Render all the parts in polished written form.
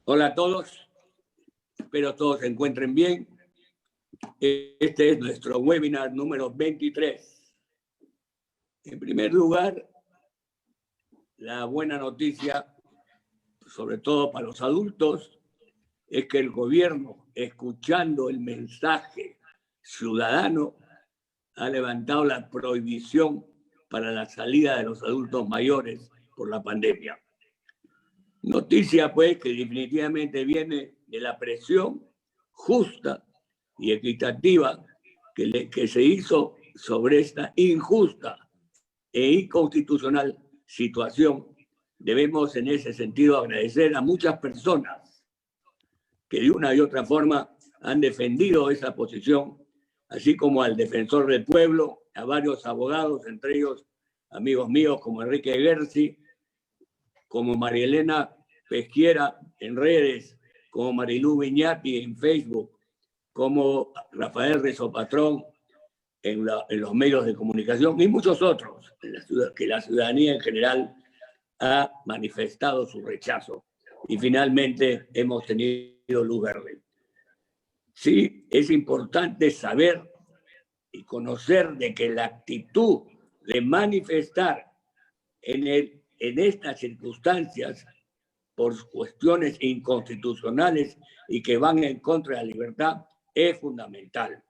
Hola a todos, espero todos se encuentren bien. Este es nuestro webinar número 23. En primer lugar, la buena noticia, sobre todo para los adultos, es que el gobierno, escuchando el mensaje ciudadano, ha levantado la prohibición para la salida de los adultos mayores por la pandemia. Noticia, pues, que definitivamente viene de la presión justa y equitativa que se hizo sobre esta injusta e inconstitucional situación. Debemos, en ese sentido, agradecer a muchas personas que de una y otra forma han defendido esa posición, así como al defensor del pueblo, a varios abogados, entre ellos amigos míos como Enrique Gersi, como María Elena Pesquiera en redes, como Marilú Viñati en Facebook, como Rafael Rezopatrón en los medios de comunicación y muchos otros que la ciudadanía en general ha manifestado su rechazo. Y finalmente hemos tenido luz verde. Sí, es importante saber y conocer de que la actitud de manifestar en estas circunstancias por cuestiones inconstitucionales y que van en contra de la libertad es fundamental.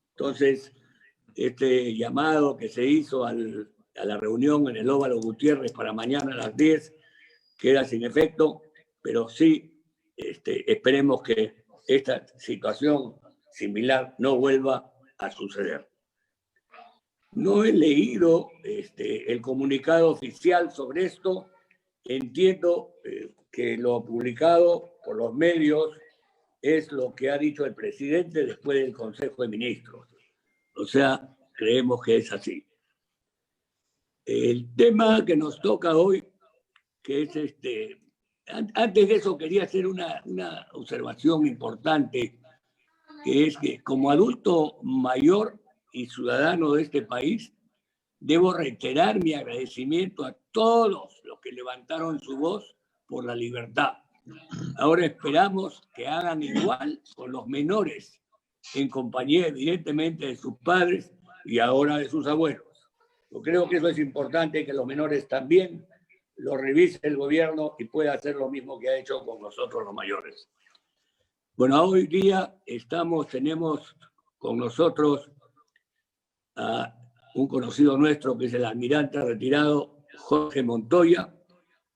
Entonces, este llamado que se hizo a la reunión en el Óvalo Gutiérrez para mañana a las 10 queda sin efecto, pero sí esperemos que esta situación similar no vuelva a suceder. No he leído el comunicado oficial sobre esto. Entiendo que lo publicado por los medios es lo que ha dicho el presidente después del Consejo de Ministros. O sea, creemos que es así. El tema que nos toca hoy, que es antes de eso quería hacer una observación importante, que es que como adulto mayor y ciudadano de este país, debo reiterar mi agradecimiento a todos los que levantaron su voz por la libertad. Ahora esperamos que hagan igual con los menores, en compañía evidentemente de sus padres y ahora de sus abuelos. Yo creo que eso es importante, que los menores también lo revise el gobierno y pueda hacer lo mismo que ha hecho con nosotros los mayores. Bueno, hoy día tenemos con nosotros a un conocido nuestro que es el almirante retirado Jorge Montoya,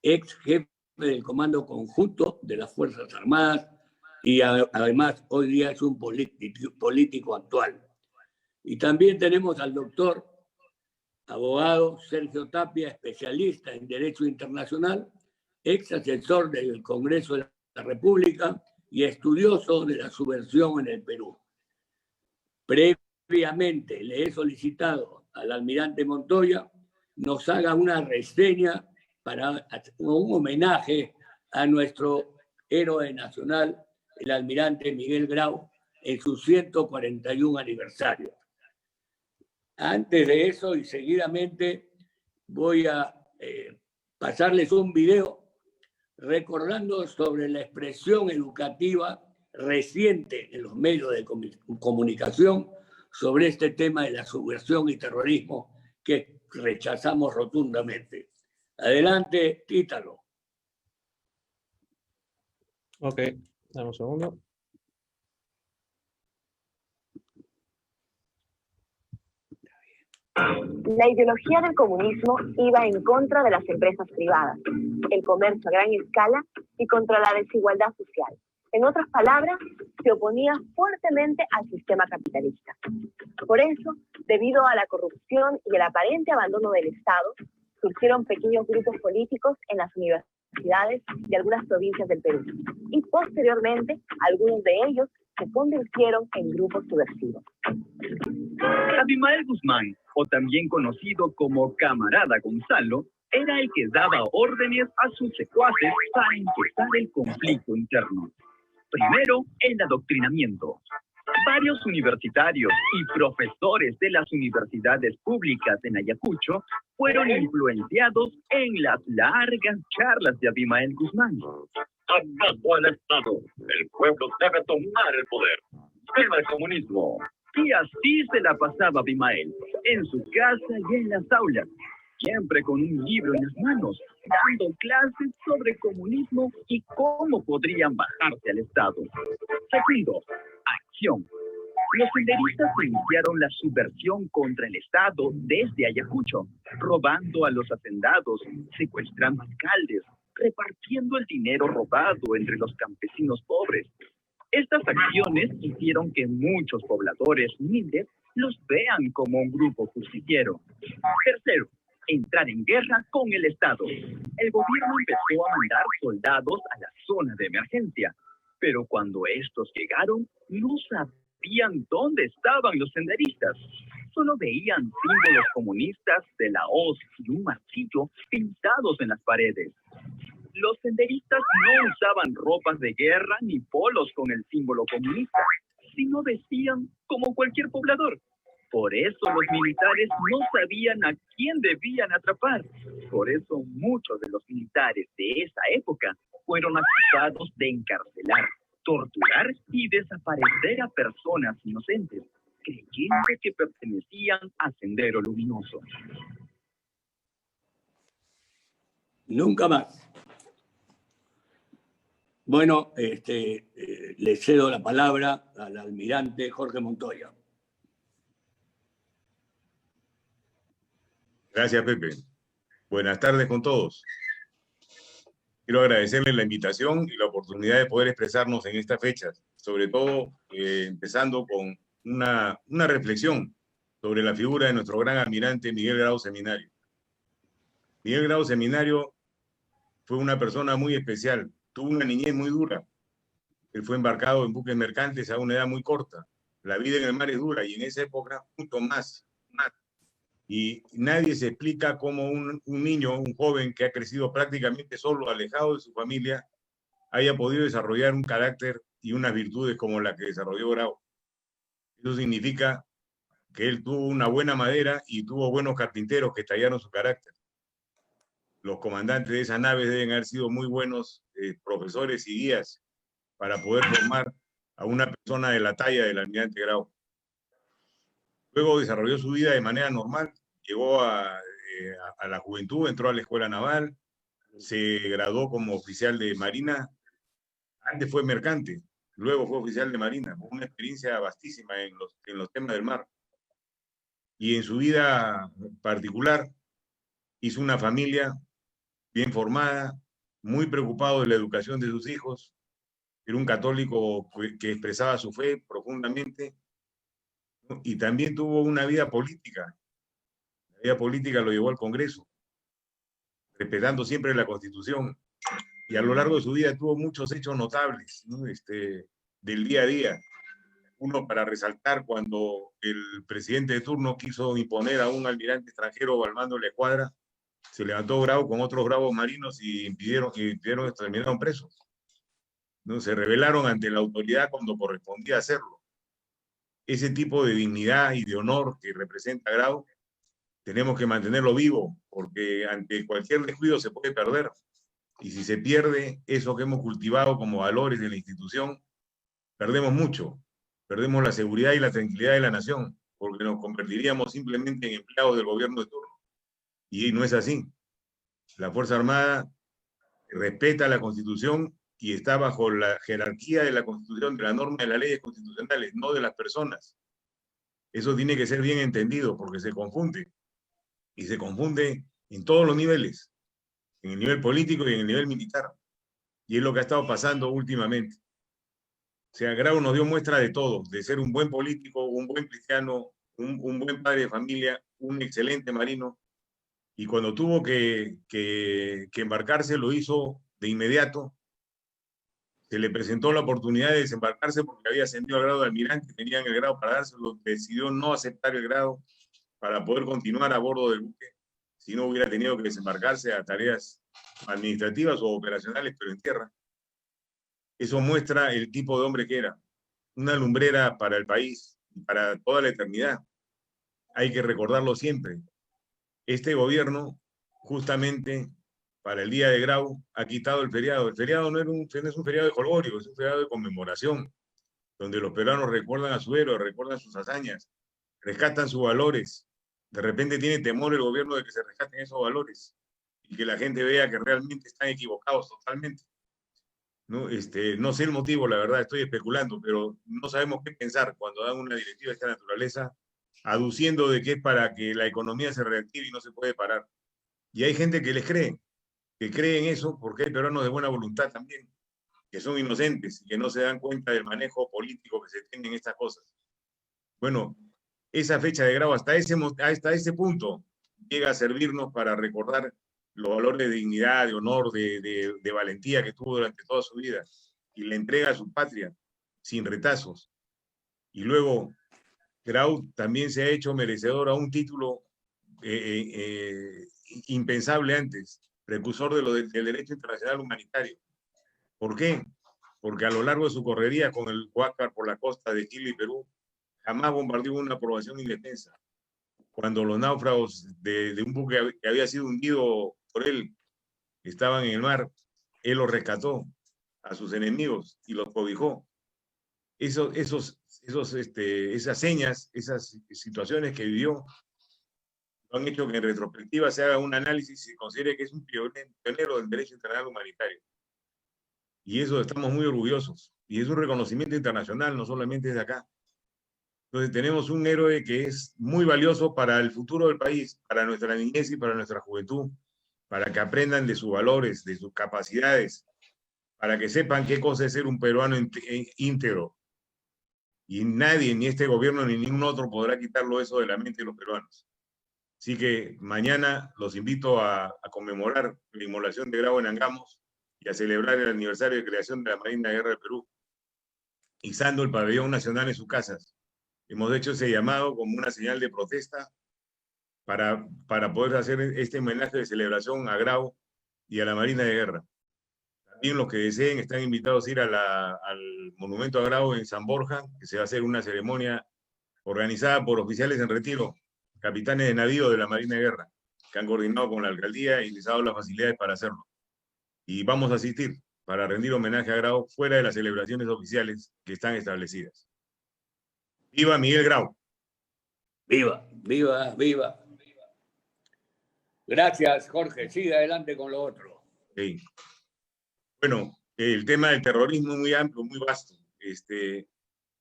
ex jefe del Comando Conjunto de las Fuerzas Armadas y además hoy día es un político actual. Y también tenemos al doctor abogado Sergio Tapia, especialista en Derecho Internacional, ex asesor del Congreso de la República y estudioso de la subversión en el Perú. Previamente le he solicitado al almirante Montoya nos haga una reseña para un homenaje a nuestro héroe nacional, el almirante Miguel Grau, en su 141 aniversario. Antes de eso y seguidamente voy a pasarles un video recordando sobre la expresión educativa reciente en los medios de comunicación sobre este tema de la subversión y terrorismo que rechazamos rotundamente. Adelante, Títalo. Ok, dame un segundo. La ideología del comunismo iba en contra de las empresas privadas, el comercio a gran escala y contra la desigualdad social. En otras palabras, se oponía fuertemente al sistema capitalista. Por eso, debido a la corrupción y el aparente abandono del Estado, surgieron pequeños grupos políticos en las universidades de algunas provincias del Perú. Y posteriormente, algunos de ellos se convirtieron en grupos subversivos. Abimael Guzmán, o también conocido como Camarada Gonzalo, era el que daba órdenes a sus secuaces para empezar el conflicto interno. Primero, el adoctrinamiento. Varios universitarios y profesores de las universidades públicas en Ayacucho fueron influenciados en las largas charlas de Abimael Guzmán. Abajo al Estado. El pueblo debe tomar el poder. ¡Viva el comunismo! Y así se la pasaba Abimael, en su casa y en las aulas, siempre con un libro en las manos, dando clases sobre comunismo y cómo podrían bajarse al Estado. Segundo, acción. Los senderistas iniciaron la subversión contra el Estado desde Ayacucho, robando a los hacendados, secuestrando alcaldes, repartiendo el dinero robado entre los campesinos pobres. Estas acciones hicieron que muchos pobladores humildes los vean como un grupo justiciero. Tercero, entrar en guerra con el Estado. El gobierno empezó a mandar soldados a la zona de emergencia, pero cuando estos llegaron, no sabían dónde estaban los senderistas. Solo veían símbolos comunistas de la hoz y un martillo pintados en las paredes. Los senderistas no usaban ropas de guerra ni polos con el símbolo comunista, sino vestían como cualquier poblador. Por eso los militares no sabían a quién debían atrapar. Por eso muchos de los militares de esa época fueron acusados de encarcelar, torturar y desaparecer a personas inocentes, creyendo que pertenecían a Sendero Luminoso. Nunca más. Bueno, le cedo la palabra al almirante Jorge Montoya. Gracias, Pepe. Buenas tardes con todos. Quiero agradecerles la invitación y la oportunidad de poder expresarnos en estas fechas, sobre todo empezando con una reflexión sobre la figura de nuestro gran almirante Miguel Grau Seminario. Miguel Grau Seminario fue una persona muy especial, tuvo una niñez muy dura. Él fue embarcado en buques mercantes a una edad muy corta. La vida en el mar es dura y en esa época mucho más. Y nadie se explica cómo un niño, un joven que ha crecido prácticamente solo, alejado de su familia, haya podido desarrollar un carácter y unas virtudes como la que desarrolló Grau. Eso significa que él tuvo una buena madera y tuvo buenos carpinteros que tallaron su carácter. Los comandantes de esas naves deben haber sido muy buenos profesores y guías para poder formar a una persona de la talla del almirante Grau. Luego desarrolló su vida de manera normal, llegó a la juventud, entró a la escuela naval, se graduó como oficial de marina, antes fue mercante, luego fue oficial de marina, con una experiencia vastísima en los temas del mar. Y en su vida particular hizo una familia bien formada, muy preocupado de la educación de sus hijos, era un católico que expresaba su fe profundamente, y también tuvo una vida política. La vida política lo llevó al Congreso, respetando siempre la Constitución. Y a lo largo de su vida tuvo muchos hechos notables, ¿no? Del día a día. Uno para resaltar cuando el presidente de turno quiso imponer a un almirante extranjero al mando de la escuadra, se levantó Grau con otros bravos marinos y impidieron terminaron presos. ¿No? Se rebelaron ante la autoridad cuando correspondía hacerlo. Ese tipo de dignidad y de honor que representa Grau, tenemos que mantenerlo vivo, porque ante cualquier descuido se puede perder. Y si se pierde eso que hemos cultivado como valores de la institución, perdemos mucho. Perdemos la seguridad y la tranquilidad de la nación, porque nos convertiríamos simplemente en empleados del gobierno de turno. Y no es así. La Fuerza Armada respeta la Constitución y está bajo la jerarquía de la Constitución, de la norma de las leyes constitucionales, no de las personas. Eso tiene que ser bien entendido, porque se confunde. Y se confunde en todos los niveles, en el nivel político y en el nivel militar. Y es lo que ha estado pasando últimamente. O sea, Grau nos dio muestra de todo, de ser un buen político, un buen cristiano, un buen padre de familia, un excelente marino. Y cuando tuvo que embarcarse, lo hizo de inmediato. Se le presentó la oportunidad de desembarcarse porque había ascendido al grado de almirante, tenían el grado para dárselo, decidió no aceptar el grado para poder continuar a bordo del buque, si no hubiera tenido que desembarcarse a tareas administrativas o operacionales, pero en tierra. Eso muestra el tipo de hombre que era, una lumbrera para el país, para toda la eternidad. Hay que recordarlo siempre. Este gobierno, justamente para el día de Grau, ha quitado el feriado. El feriado no es un feriado de jolgorio, es un feriado de conmemoración, donde los peruanos recuerdan a su héroe, recuerdan sus hazañas, rescatan sus valores. De repente tiene temor el gobierno de que se rescaten esos valores y que la gente vea que realmente están equivocados totalmente. No, no sé el motivo, la verdad, estoy especulando, pero no sabemos qué pensar cuando dan una directiva de esta naturaleza, aduciendo de que es para que la economía se reactive y no se puede parar. Y hay gente que les cree, que cree en eso, porque hay peruanos de buena voluntad también, que son inocentes y que no se dan cuenta del manejo político que se tiene en estas cosas. Bueno, esa fecha de Grau hasta ese punto llega a servirnos para recordar los valores de dignidad, de honor, de valentía que tuvo durante toda su vida y la entrega a su patria sin retazos. Y luego Grau también se ha hecho merecedor a un título impensable antes, precursor del derecho internacional humanitario. ¿Por qué? Porque a lo largo de su correría con el Huáscar por la costa de Chile y Perú, jamás bombardeó una población indefensa. Cuando los náufragos de un buque que había sido hundido por él estaban en el mar, él los rescató a sus enemigos y los cobijó. Esas señas, esas situaciones que vivió, han hecho que en retrospectiva se haga un análisis y se considere que es un pionero del derecho internacional humanitario. Y eso estamos muy orgullosos. Y es un reconocimiento internacional, no solamente de acá. Entonces tenemos un héroe que es muy valioso para el futuro del país, para nuestra niñez y para nuestra juventud, para que aprendan de sus valores, de sus capacidades, para que sepan qué cosa es ser un peruano íntegro. Y nadie, ni este gobierno, ni ningún otro podrá quitarlo eso de la mente de los peruanos. Así que mañana los invito a conmemorar la inmolación de Grau en Angamos y a celebrar el aniversario de creación de la Marina de Guerra del Perú, izando el pabellón nacional en sus casas. Hemos hecho ese llamado como una señal de protesta para poder hacer este homenaje de celebración a Grau y a la Marina de Guerra. También los que deseen están invitados a ir al monumento a Grau en San Borja, que se va a hacer una ceremonia organizada por oficiales en retiro, capitanes de navío de la Marina de Guerra, que han coordinado con la alcaldía y les ha dado las facilidades para hacerlo. Y vamos a asistir para rendir homenaje a Grau fuera de las celebraciones oficiales que están establecidas. ¡Viva Miguel Grau! ¡Viva, viva, viva! Gracias, Jorge. Sigue adelante con lo otro. Sí. Bueno, el tema del terrorismo es muy amplio, muy vasto.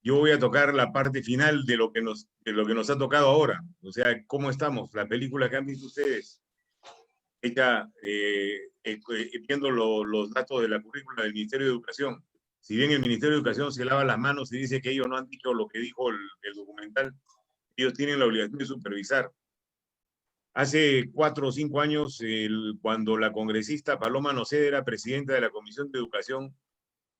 Yo voy a tocar la parte final de lo que nos ha tocado ahora. O sea, ¿cómo estamos? La película que han visto ustedes, hecha viendo los datos de la currícula del Ministerio de Educación. Si bien el Ministerio de Educación se lava las manos y dice que ellos no han dicho lo que dijo el documental, ellos tienen la obligación de supervisar. Hace 4 o 5 años, cuando la congresista Paloma Noceda era presidenta de la Comisión de Educación,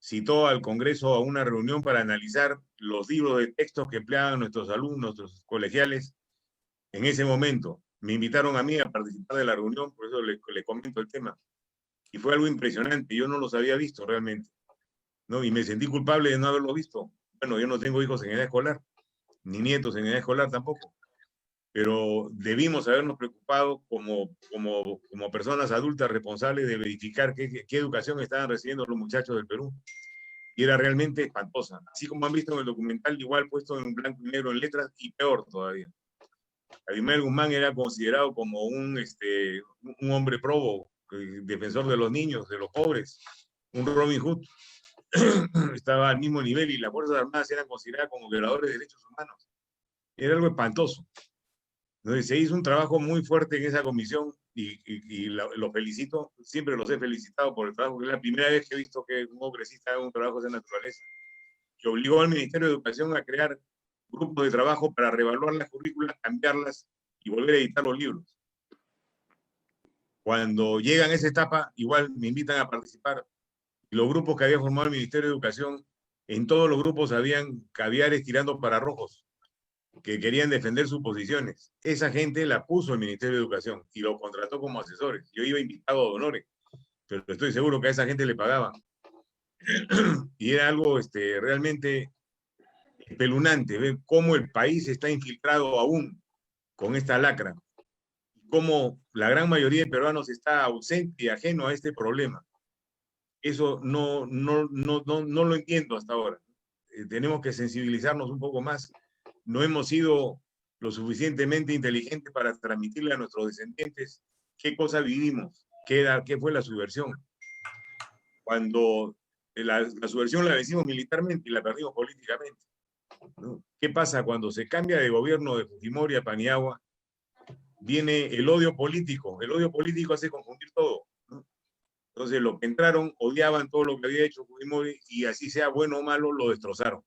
citó al Congreso a una reunión para analizar los libros de textos que empleaban nuestros alumnos, nuestros colegiales. En ese momento me invitaron a mí a participar de la reunión, por eso le comento el tema. Y fue algo impresionante, yo no los había visto realmente, ¿no? Y me sentí culpable de no haberlo visto. Bueno, yo no tengo hijos en edad escolar, ni nietos en edad escolar tampoco, pero debimos habernos preocupado como personas adultas responsables de verificar qué educación estaban recibiendo los muchachos del Perú. Y era realmente espantosa. Así como han visto en el documental, igual puesto en blanco y negro en letras, y peor todavía. Abimael Guzmán era considerado como un hombre probo, defensor de los niños, de los pobres, un Robin Hood. Estaba al mismo nivel y las Fuerzas Armadas eran consideradas como violadores de derechos humanos. Era algo espantoso. Entonces se hizo un trabajo muy fuerte en esa comisión y lo felicito, siempre los he felicitado por el trabajo, que es la primera vez que he visto que un congresista haga un trabajo de esa naturaleza, que obligó al Ministerio de Educación a crear grupos de trabajo para reevaluar las currículas, cambiarlas y volver a editar los libros. Cuando llegan a esa etapa, igual me invitan a participar. Los grupos que había formado el Ministerio de Educación, en todos los grupos habían caviares tirando para rojos, que querían defender sus posiciones. Esa gente la puso el Ministerio de Educación y lo contrató como asesores. Yo iba invitado a honores, pero estoy seguro que a esa gente le pagaban. Y era algo realmente espeluznante ver cómo el país está infiltrado aún con esta lacra. cómo la gran mayoría de peruanos está ausente y ajeno a este problema. Eso no lo entiendo hasta ahora. Tenemos que sensibilizarnos un poco más. No hemos sido lo suficientemente inteligentes para transmitirle a nuestros descendientes qué cosa vivimos, qué fue la subversión. Cuando la subversión la vencimos militarmente y la perdimos políticamente, ¿no? ¿Qué pasa cuando se cambia de gobierno de Fujimori a Paniagua? Viene el odio político. El odio político hace confundir todo, ¿no? Entonces, los que entraron odiaban todo lo que había hecho Fujimori y así sea bueno o malo, lo destrozaron.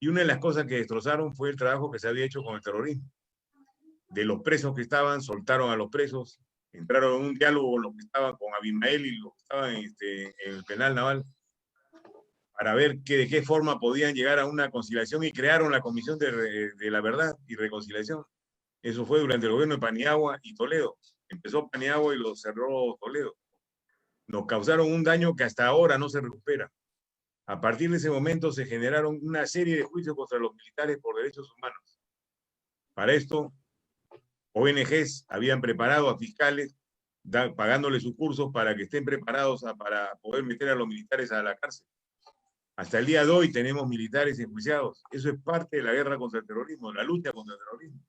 Y una de las cosas que destrozaron fue el trabajo que se había hecho con el terrorismo. De los presos que estaban, soltaron a los presos, entraron en un diálogo con los que estaban con Abimael y los que estaban en el penal naval para ver de qué forma podían llegar a una conciliación y crearon la Comisión de la Verdad y Reconciliación. Eso fue durante el gobierno de Paniagua y Toledo. Empezó Paniagua y lo cerró Toledo. Nos causaron un daño que hasta ahora no se recupera. A partir de ese momento se generaron una serie de juicios contra los militares por derechos humanos. Para esto, ONGs habían preparado a fiscales, pagándoles sus cursos para que estén preparados para poder meter a los militares a la cárcel. Hasta el día de hoy tenemos militares enjuiciados. Eso es parte de la guerra contra el terrorismo, la lucha contra el terrorismo.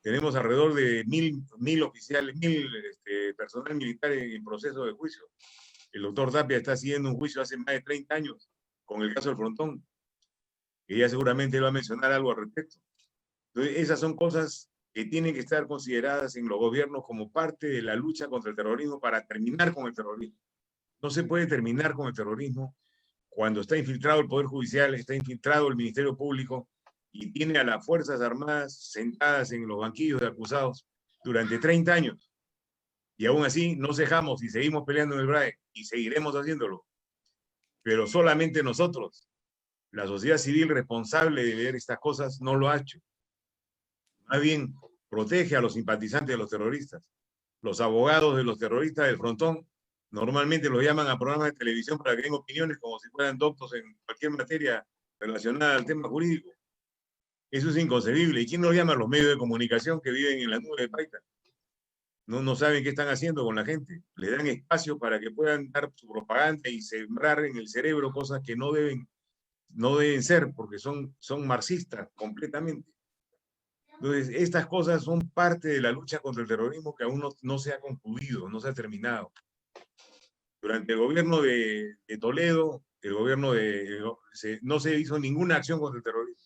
Tenemos alrededor de 1.000 oficiales, 1.000 personal militar en proceso de juicio. El doctor Tapia está siguiendo un juicio hace más de 30 años con el caso del Frontón. Ella seguramente va a mencionar algo al respecto. Entonces, esas son cosas que tienen que estar consideradas en los gobiernos como parte de la lucha contra el terrorismo para terminar con el terrorismo. No se puede terminar con el terrorismo cuando está infiltrado el Poder Judicial, está infiltrado el Ministerio Público y tiene a las Fuerzas Armadas sentadas en los banquillos de acusados durante 30 años. Y aún así no cejamos y seguimos peleando en el BRAE y seguiremos haciéndolo. Pero solamente nosotros, la sociedad civil responsable de ver estas cosas, no lo ha hecho. Más bien, protege a los simpatizantes de los terroristas. Los abogados de los terroristas del Frontón normalmente los llaman a programas de televisión para que den opiniones como si fueran doctos en cualquier materia relacionada al tema jurídico. Eso es inconcebible. ¿Y quién los llama? Los medios de comunicación que viven en la nube de Paita. No saben qué están haciendo con la gente. Le dan espacio para que puedan dar su propaganda y sembrar en el cerebro cosas que no deben ser, porque son marxistas completamente. Entonces, estas cosas son parte de la lucha contra el terrorismo que aún no se ha concluido, no se ha terminado. Durante el gobierno de Toledo, no se hizo ninguna acción contra el terrorismo.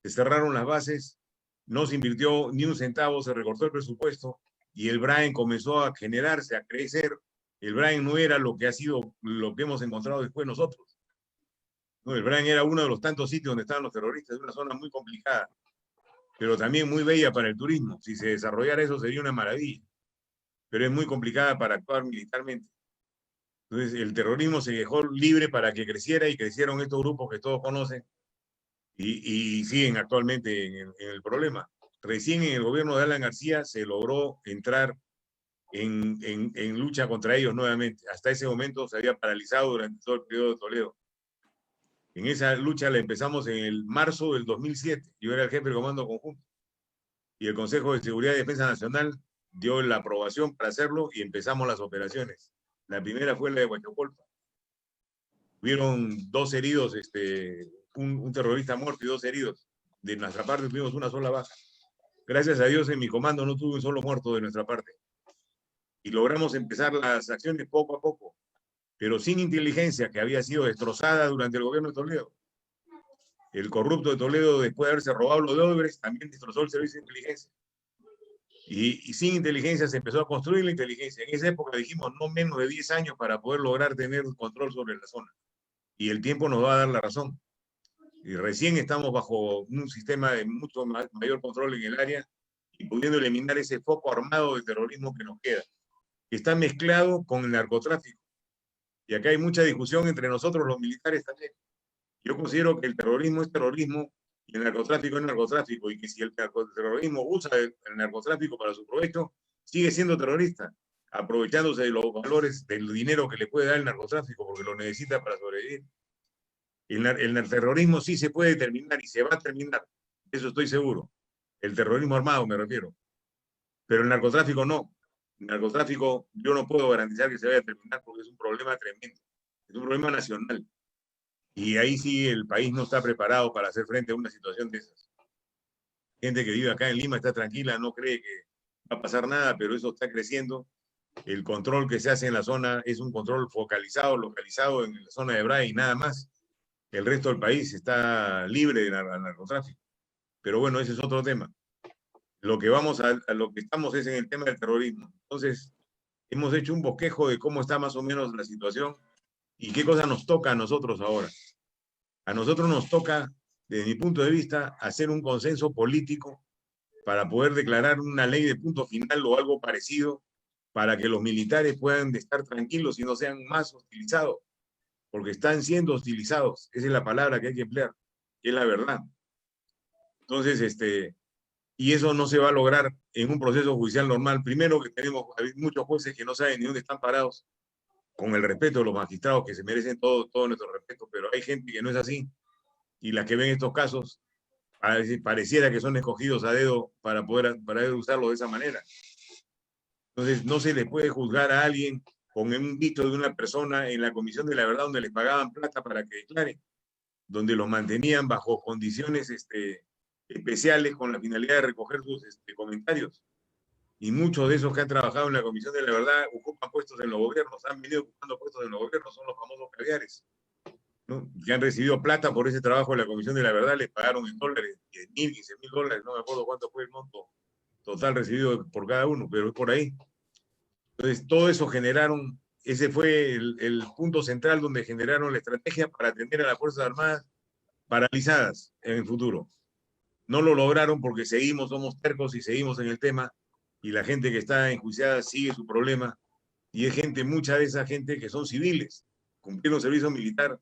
Se cerraron las bases, no se invirtió ni un centavo, se recortó el presupuesto y el BRAEN comenzó a generarse, a crecer. El BRAEN no era lo que ha sido, lo que hemos encontrado después nosotros. No, el BRAEN era uno de los tantos sitios donde estaban los terroristas, una zona muy complicada, pero también muy bella para el turismo. Si se desarrollara eso sería una maravilla, pero es muy complicada para actuar militarmente. Entonces el terrorismo se dejó libre para que creciera y crecieron estos grupos que todos conocen y siguen actualmente en el problema. Recién en el gobierno de Alan García se logró entrar en lucha contra ellos nuevamente. Hasta ese momento se había paralizado durante todo el periodo de Toledo. En esa lucha la empezamos en el marzo del 2007. Yo era el jefe del Comando Conjunto. Y el Consejo de Seguridad y Defensa Nacional dio la aprobación para hacerlo y empezamos las operaciones. La primera fue la de Huachocolpa. Hubieron 2 heridos, un terrorista muerto y 2 heridos. De nuestra parte tuvimos una sola baja. Gracias a Dios en mi comando no tuve un solo muerto de nuestra parte. Y logramos empezar las acciones poco a poco, pero sin inteligencia que había sido destrozada durante el gobierno de Toledo. El corrupto de Toledo, después de haberse robado lo de Odebrecht, también destrozó el servicio de inteligencia. Y sin inteligencia se empezó a construir la inteligencia. En esa época dijimos no menos de 10 años para poder lograr tener control sobre la zona. Y el tiempo nos va a dar la razón. Y recién estamos bajo un sistema de mucho mayor control en el área y pudiendo eliminar ese foco armado de terrorismo que nos queda, que está mezclado con el narcotráfico. Y acá hay mucha discusión entre nosotros los militares también. Yo considero que el terrorismo es terrorismo y el narcotráfico es narcotráfico, y que si el terrorismo usa el narcotráfico para su provecho, sigue siendo terrorista, aprovechándose de los valores del dinero que le puede dar el narcotráfico, porque lo necesita para sobrevivir. El terrorismo sí se puede terminar y se va a terminar, eso estoy seguro. El terrorismo armado me refiero. Pero el narcotráfico no. El narcotráfico yo no puedo garantizar que se vaya a terminar porque es un problema tremendo. Es un problema nacional. Y ahí sí el país no está preparado para hacer frente a una situación de esas. Gente que vive acá en Lima está tranquila, no cree que va a pasar nada, pero eso está creciendo. El control que se hace en la zona es un control focalizado, localizado en la zona de Bray y nada más. El resto del país está libre de narcotráfico. Pero bueno, ese es otro tema. Lo que lo que estamos es en el tema del terrorismo. Entonces, hemos hecho un bosquejo de cómo está más o menos la situación y qué cosa nos toca a nosotros ahora. A nosotros nos toca, desde mi punto de vista, hacer un consenso político para poder declarar una ley de punto final o algo parecido para que los militares puedan estar tranquilos y no sean más hostilizados, porque están siendo hostilizados. Esa es la palabra que hay que emplear, que es la verdad. Entonces, y eso no se va a lograr en un proceso judicial normal. Primero que tenemos muchos jueces que no saben ni dónde están parados, con el respeto de los magistrados que se merecen todo nuestro respeto, pero hay gente que no es así, y las que ven estos casos pareciera que son escogidos a dedo para poder usarlo de esa manera. Entonces no se le puede juzgar a alguien con un visto de una persona en la Comisión de la Verdad donde les pagaban plata para que declare, donde los mantenían bajo condiciones especiales con la finalidad de recoger sus comentarios. Y muchos de esos que han trabajado en la Comisión de la Verdad ocupan puestos en los gobiernos, han venido ocupando puestos en los gobiernos, son los famosos caviares, ¿no? Que han recibido plata por ese trabajo en la Comisión de la Verdad, les pagaron en dólares, 10.000, 15.000 dólares, no me acuerdo cuánto fue el monto total recibido por cada uno, pero es por ahí. Entonces, todo eso generaron, ese fue el punto central donde generaron la estrategia para atender a las Fuerzas Armadas paralizadas en el futuro. No lo lograron porque somos tercos y seguimos en el tema, y la gente que está enjuiciada sigue su problema, y es mucha de esa gente que son civiles, cumplieron servicio militar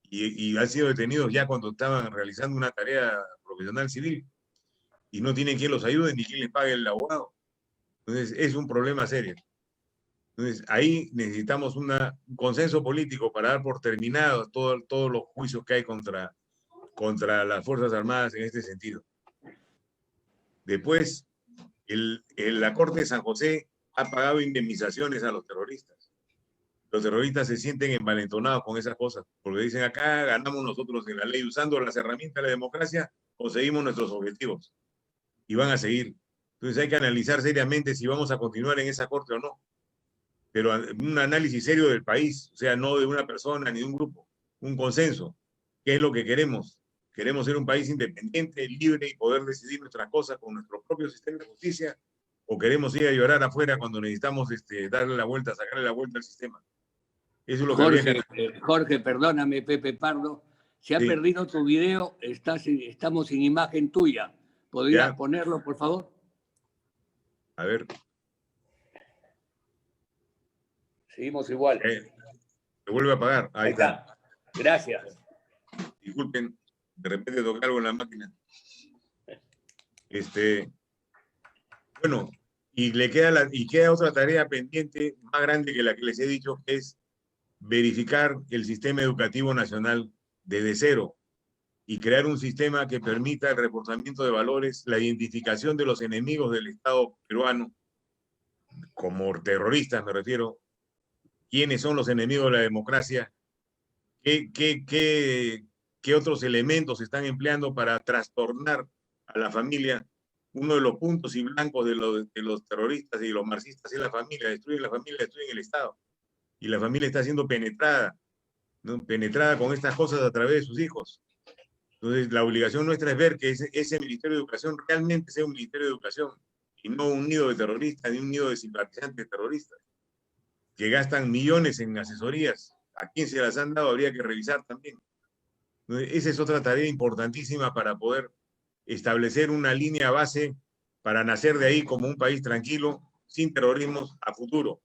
y han sido detenidos ya cuando estaban realizando una tarea profesional civil, y no tienen quien los ayude ni quien les pague el abogado. Entonces, es un problema serio. Entonces, ahí necesitamos un consenso político para dar por terminados todos los juicios que hay contra las Fuerzas Armadas en este sentido. Después, la Corte de San José ha pagado indemnizaciones a los terroristas. Los terroristas se sienten envalentonados con esas cosas, porque dicen acá ganamos nosotros en la ley, usando las herramientas de la democracia, conseguimos nuestros objetivos. Y van a seguir. Entonces hay que analizar seriamente si vamos a continuar en esa Corte o no. Pero un análisis serio del país, o sea, no de una persona ni de un grupo, un consenso. ¿Qué es lo que queremos? ¿Queremos ser un país independiente, libre y poder decidir nuestras cosas con nuestro propio sistema de justicia? ¿O queremos ir a llorar afuera cuando necesitamos darle la vuelta, sacarle la vuelta al sistema? Eso es lo que Jorge, perdóname, Pepe Pardo. Se ha perdido tu video, estamos sin imagen tuya. ¿Podrías ponerlo, por favor? A ver. Seguimos igual. Se vuelve a apagar. Ahí está. Gracias. Disculpen, de repente toqué algo en la máquina. Bueno, y queda otra tarea pendiente más grande que la que les he dicho, que es verificar el sistema educativo nacional desde cero y crear un sistema que permita el reforzamiento de valores, la identificación de los enemigos del Estado peruano, como terroristas me refiero, quiénes son los enemigos de la democracia, qué otros elementos se están empleando para trastornar a la familia. Uno de los puntos y blancos de los terroristas y los marxistas es la familia, destruyen la familia, destruyen el Estado. Y la familia está siendo penetrada, ¿no? Penetrada con estas cosas a través de sus hijos. Entonces, la obligación nuestra es ver que ese Ministerio de Educación realmente sea un Ministerio de Educación y no un nido de terroristas ni un nido de simpatizantes terroristas que gastan millones en asesorías. ¿A quién se las han dado? Habría que revisar también. Entonces, esa es otra tarea importantísima para poder establecer una línea base para nacer de ahí como un país tranquilo, sin terrorismos a futuro.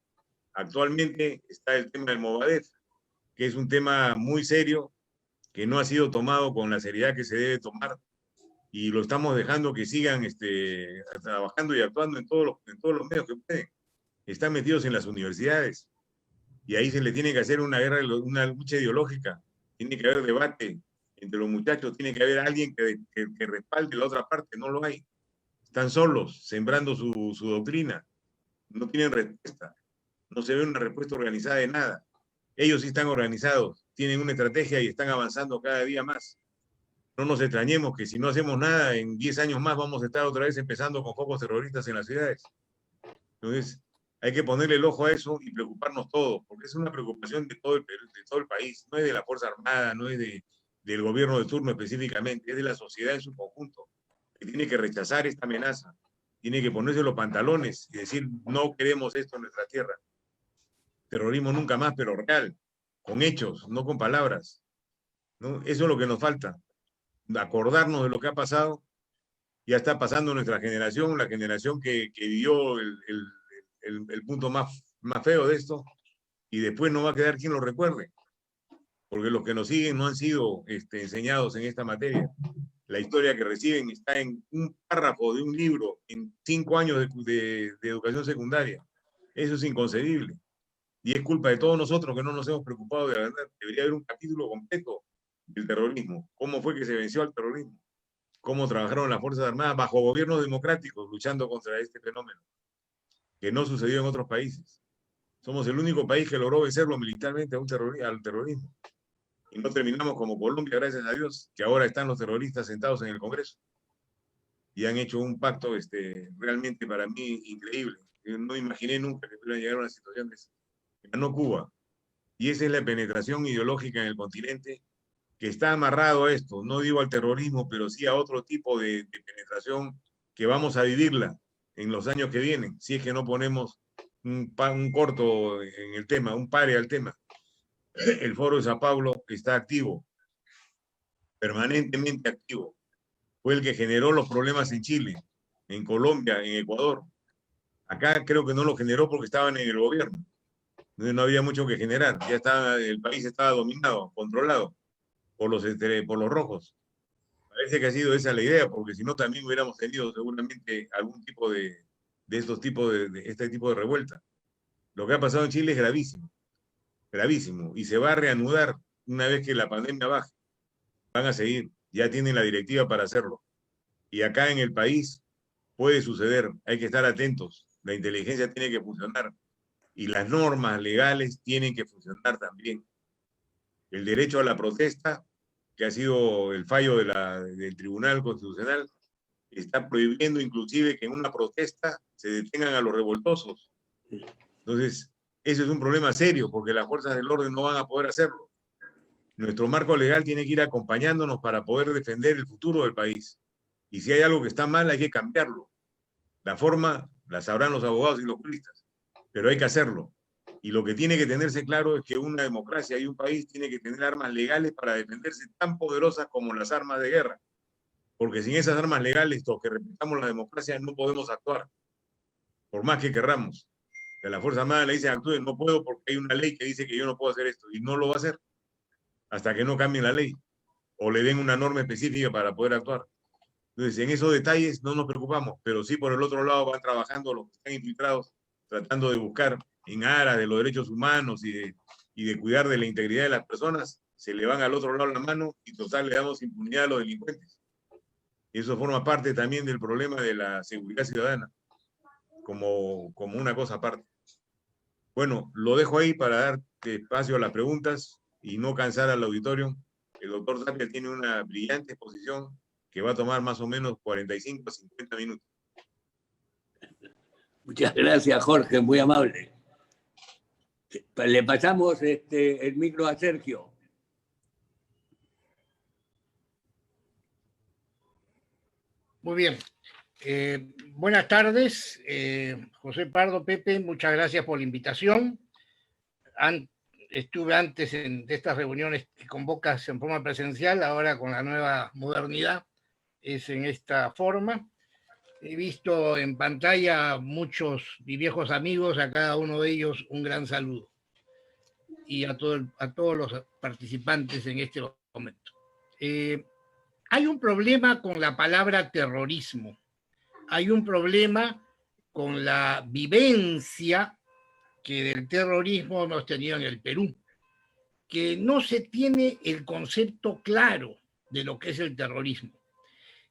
Actualmente está el tema del Movadef, que es un tema muy serio, que no ha sido tomado con la seriedad que se debe tomar, y lo estamos dejando que sigan trabajando y actuando en todos los medios que pueden. Están metidos en las universidades, y ahí se le tiene que hacer una lucha ideológica, tiene que haber debate entre los muchachos, tiene que haber alguien que respalde la otra parte, no lo hay. Están solos, sembrando su doctrina. No tienen respuesta. No se ve una respuesta organizada de nada. Ellos sí están organizados, tienen una estrategia y están avanzando cada día más. No nos extrañemos que si no hacemos nada, en 10 años más vamos a estar otra vez empezando con focos terroristas en las ciudades. Entonces, hay que ponerle el ojo a eso y preocuparnos todos, porque es una preocupación de todo el país. No es de la Fuerza Armada, no es del gobierno de turno específicamente, es de la sociedad en su conjunto, que tiene que rechazar esta amenaza, tiene que ponerse los pantalones y decir, no queremos esto en nuestra tierra. Terrorismo nunca más, pero real, con hechos, no con palabras, ¿no? Eso es lo que nos falta, acordarnos de lo que ha pasado. Ya está pasando nuestra generación, la generación que vivió el punto más feo de esto, y después no va a quedar quien lo recuerde, porque los que nos siguen no han sido enseñados en esta materia. La historia que reciben está en un párrafo de un libro en 5 años de educación secundaria. Eso es inconcebible. Y es culpa de todos nosotros que no nos hemos preocupado de la verdad. Debería haber un capítulo completo del terrorismo. ¿Cómo fue que se venció al terrorismo? ¿Cómo trabajaron las Fuerzas Armadas bajo gobiernos democráticos luchando contra este fenómeno? Que no sucedió en otros países. Somos el único país que logró vencerlo militarmente al terrorismo. Y no terminamos como Colombia, gracias a Dios, que ahora están los terroristas sentados en el Congreso. Y han hecho un pacto realmente para mí increíble. Yo no imaginé nunca que pudieran llegar a una situación de esa. Ganó Cuba. Y esa es la penetración ideológica en el continente que está amarrado a esto. No digo al terrorismo, pero sí a otro tipo de penetración que vamos a vivirla en los años que vienen, si es que no ponemos un corto en el tema, un pare al tema. El Foro de Sao Paulo está activo, permanentemente activo. Fue el que generó los problemas en Chile, en Colombia, en Ecuador. Acá creo que no lo generó porque estaban en el gobierno. No había mucho que generar. Ya estaba, el país estaba dominado, controlado por los rojos. Parece que ha sido esa la idea, porque si no también hubiéramos tenido seguramente algún tipo de este tipo de revuelta. Lo que ha pasado en Chile es gravísimo, gravísimo, y se va a reanudar una vez que la pandemia baje. Van a seguir, ya tienen la directiva para hacerlo. Y acá en el país puede suceder, hay que estar atentos, la inteligencia tiene que funcionar y las normas legales tienen que funcionar también. El derecho a la protesta, que ha sido el fallo del Tribunal Constitucional, está prohibiendo inclusive que en una protesta se detengan a los revoltosos. Entonces, eso es un problema serio, porque las fuerzas del orden no van a poder hacerlo. Nuestro marco legal tiene que ir acompañándonos para poder defender el futuro del país. Y si hay algo que está mal, hay que cambiarlo. La forma la sabrán los abogados y los juristas, pero hay que hacerlo. Y lo que tiene que tenerse claro es que una democracia y un país tiene que tener armas legales para defenderse tan poderosas como las armas de guerra. Porque sin esas armas legales, los que respetamos la democracia, no podemos actuar, por más que querramos. Que la Fuerza Armada le dice actúen, no puedo porque hay una ley que dice que yo no puedo hacer esto, y no lo va a hacer hasta que no cambien la ley o le den una norma específica para poder actuar. Entonces, en esos detalles no nos preocupamos, pero sí por el otro lado van trabajando los que están infiltrados, tratando de buscar en aras de los derechos humanos y de cuidar de la integridad de las personas, se le van al otro lado la mano y total le damos impunidad a los delincuentes. Y eso forma parte también del problema de la seguridad ciudadana, como una cosa aparte. Bueno, lo dejo ahí para dar espacio a las preguntas y no cansar al auditorio. El doctor Tapia tiene una brillante exposición que va a tomar más o menos 45 a 50 minutos. Muchas gracias, Jorge, muy amable. Le pasamos el micro a Sergio. Muy bien. Buenas tardes, José Pardo, Pepe, muchas gracias por la invitación. Estuve antes de estas reuniones que convocas en forma presencial, ahora con la nueva modernidad es en esta forma. He visto en pantalla muchos y viejos amigos, a cada uno de ellos un gran saludo. Y a todos los participantes en este momento. Hay un problema con la palabra terrorismo. Hay un problema con la vivencia que del terrorismo hemos tenido en el Perú, que no se tiene el concepto claro de lo que es el terrorismo.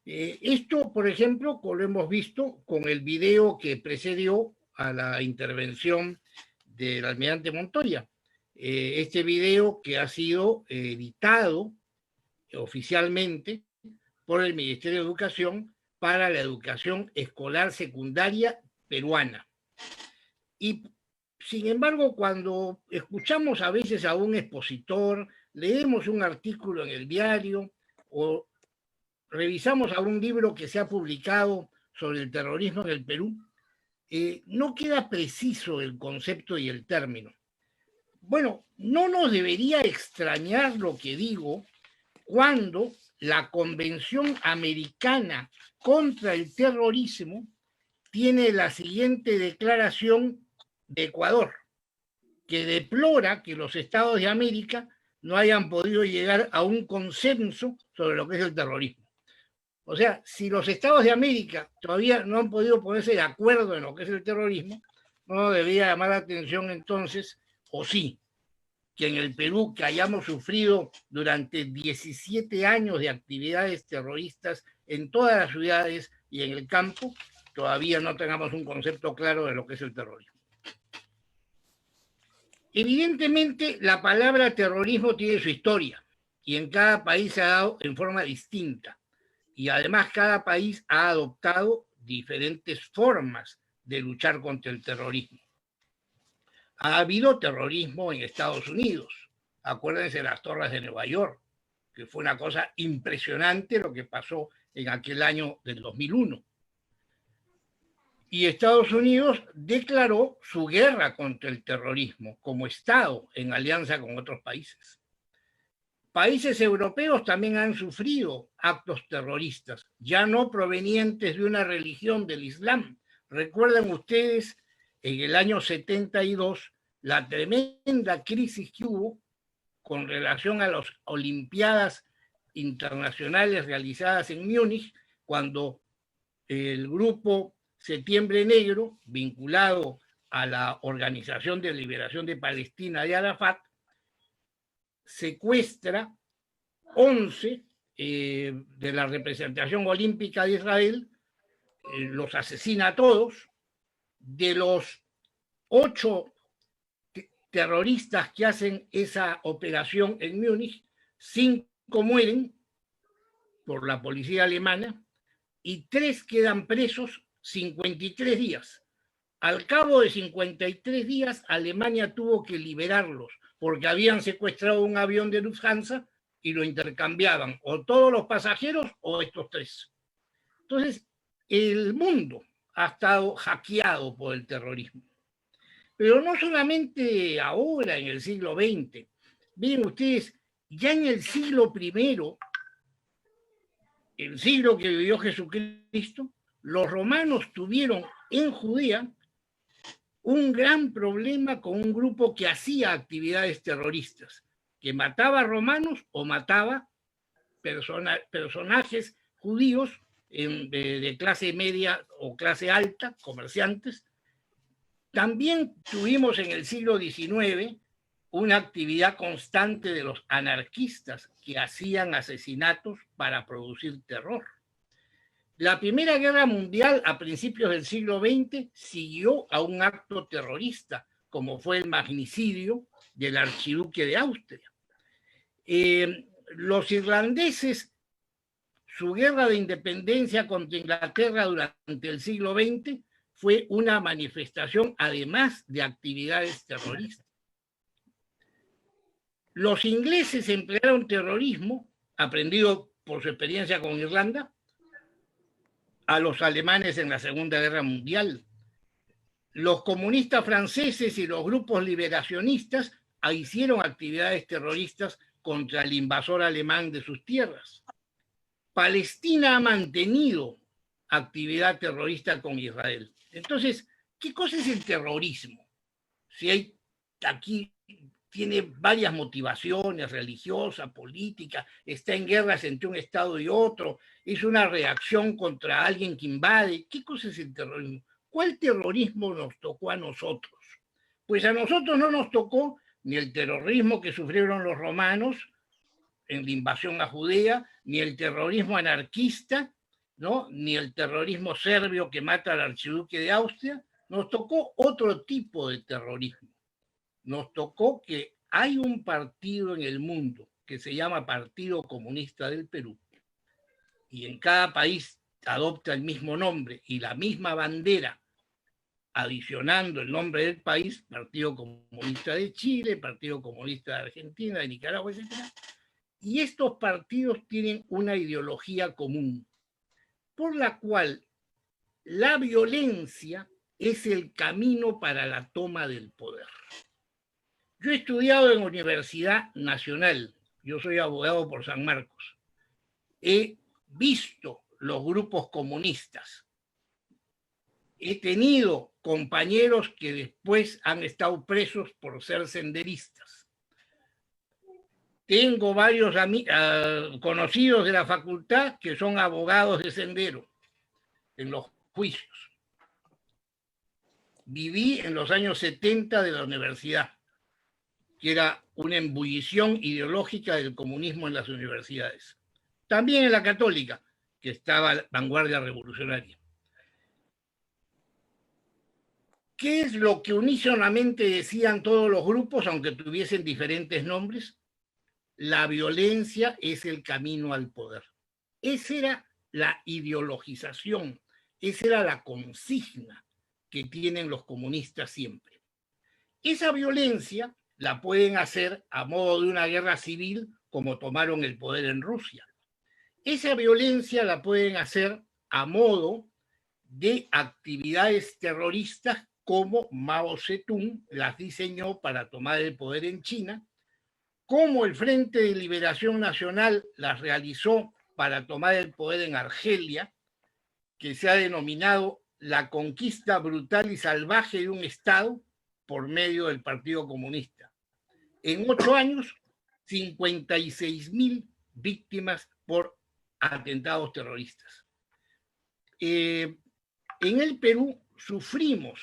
Esto, por ejemplo, lo hemos visto con el video que precedió a la intervención del almirante Montoya. Este video que ha sido editado oficialmente por el Ministerio de Educación para la educación escolar secundaria peruana. Y, sin embargo, cuando escuchamos a veces a un expositor, leemos un artículo en el diario o revisamos algún libro que se ha publicado sobre el terrorismo en el Perú, no queda preciso el concepto y el término. Bueno, no nos debería extrañar lo que digo cuando la Convención Americana contra el Terrorismo tiene la siguiente declaración de Ecuador, que deplora que los Estados de América no hayan podido llegar a un consenso sobre lo que es el terrorismo. O sea, si los Estados de América todavía no han podido ponerse de acuerdo en lo que es el terrorismo, no debería llamar la atención entonces, o sí, que en el Perú, que hayamos sufrido durante 17 años de actividades terroristas en todas las ciudades y en el campo, todavía no tengamos un concepto claro de lo que es el terrorismo. Evidentemente, la palabra terrorismo tiene su historia y en cada país se ha dado en forma distinta. Y además cada país ha adoptado diferentes formas de luchar contra el terrorismo. Ha habido terrorismo en Estados Unidos. Acuérdense de las torres de Nueva York, que fue una cosa impresionante lo que pasó en aquel año del 2001. Y Estados Unidos declaró su guerra contra el terrorismo como Estado en alianza con otros países. Países europeos también han sufrido actos terroristas, ya no provenientes de una religión del Islam. Recuerden ustedes, en el año 72, la tremenda crisis que hubo con relación a las Olimpiadas Internacionales realizadas en Múnich, cuando el grupo Septiembre Negro, vinculado a la Organización de Liberación de Palestina de Arafat, secuestra 11 de la representación olímpica de Israel, los asesina a todos. De los 8 terroristas que hacen esa operación en Múnich, 5 mueren por la policía alemana y 3 quedan presos 53 días. Al cabo de 53 días, Alemania tuvo que liberarlos porque habían secuestrado un avión de Lufthansa y lo intercambiaban o todos los pasajeros o estos 3. Entonces, el mundo ha estado hackeado por el terrorismo. Pero no solamente ahora, en el siglo XX. Miren ustedes, ya en el siglo I, el siglo que vivió Jesucristo, los romanos tuvieron en Judea un gran problema con un grupo que hacía actividades terroristas, que mataba romanos o mataba personajes judíos de clase media o clase alta, comerciantes. También tuvimos en el siglo XIX una actividad constante de los anarquistas que hacían asesinatos para producir terror. La Primera Guerra Mundial a principios del siglo XX siguió a un acto terrorista, como fue el magnicidio del archiduque de Austria. Los irlandeses, su guerra de independencia contra Inglaterra durante el siglo XX fue una manifestación, además de actividades terroristas. Los ingleses emplearon terrorismo, aprendido por su experiencia con Irlanda, a los alemanes en la Segunda Guerra Mundial. Los comunistas franceses y los grupos liberacionistas hicieron actividades terroristas contra el invasor alemán de sus tierras. Palestina ha mantenido actividad terrorista con Israel. Entonces, ¿qué cosa es el terrorismo? Si hay aquí tiene varias motivaciones, religiosa, política, está en guerras entre un Estado y otro, es una reacción contra alguien que invade. ¿Qué cosa es el terrorismo? ¿Cuál terrorismo nos tocó a nosotros? Pues a nosotros no nos tocó ni el terrorismo que sufrieron los romanos en la invasión a Judea, ni el terrorismo anarquista ¿no? Ni el terrorismo serbio que mata al archiduque de Austria. Nos tocó otro tipo de terrorismo. Nos tocó que hay un partido en el mundo que se llama Partido Comunista del Perú, y en cada país adopta el mismo nombre y la misma bandera, adicionando el nombre del país: Partido Comunista de Chile, Partido Comunista de Argentina, de Nicaragua, etc. Y estos partidos tienen una ideología común, por la cual la violencia es el camino para la toma del poder. Yo he estudiado en Universidad Nacional, yo soy abogado por San Marcos, he visto los grupos comunistas, he tenido compañeros que después han estado presos por ser senderistas. Tengo varios conocidos de la facultad que son abogados de sendero en los juicios. Viví en los años 70 de la universidad, que era una embullición ideológica del comunismo en las universidades. También en la católica, que estaba la vanguardia revolucionaria. ¿Qué es lo que unísonamente decían todos los grupos, aunque tuviesen diferentes nombres? La violencia es el camino al poder. Esa era la ideologización, esa era la consigna que tienen los comunistas siempre. Esa violencia la pueden hacer a modo de una guerra civil, como tomaron el poder en Rusia. Esa violencia la pueden hacer a modo de actividades terroristas, como Mao Zedong las diseñó para tomar el poder en China, como el Frente de Liberación Nacional las realizó para tomar el poder en Argelia, que se ha denominado la conquista brutal y salvaje de un Estado por medio del Partido Comunista. En 8 años, 56.000 víctimas por atentados terroristas. En el Perú sufrimos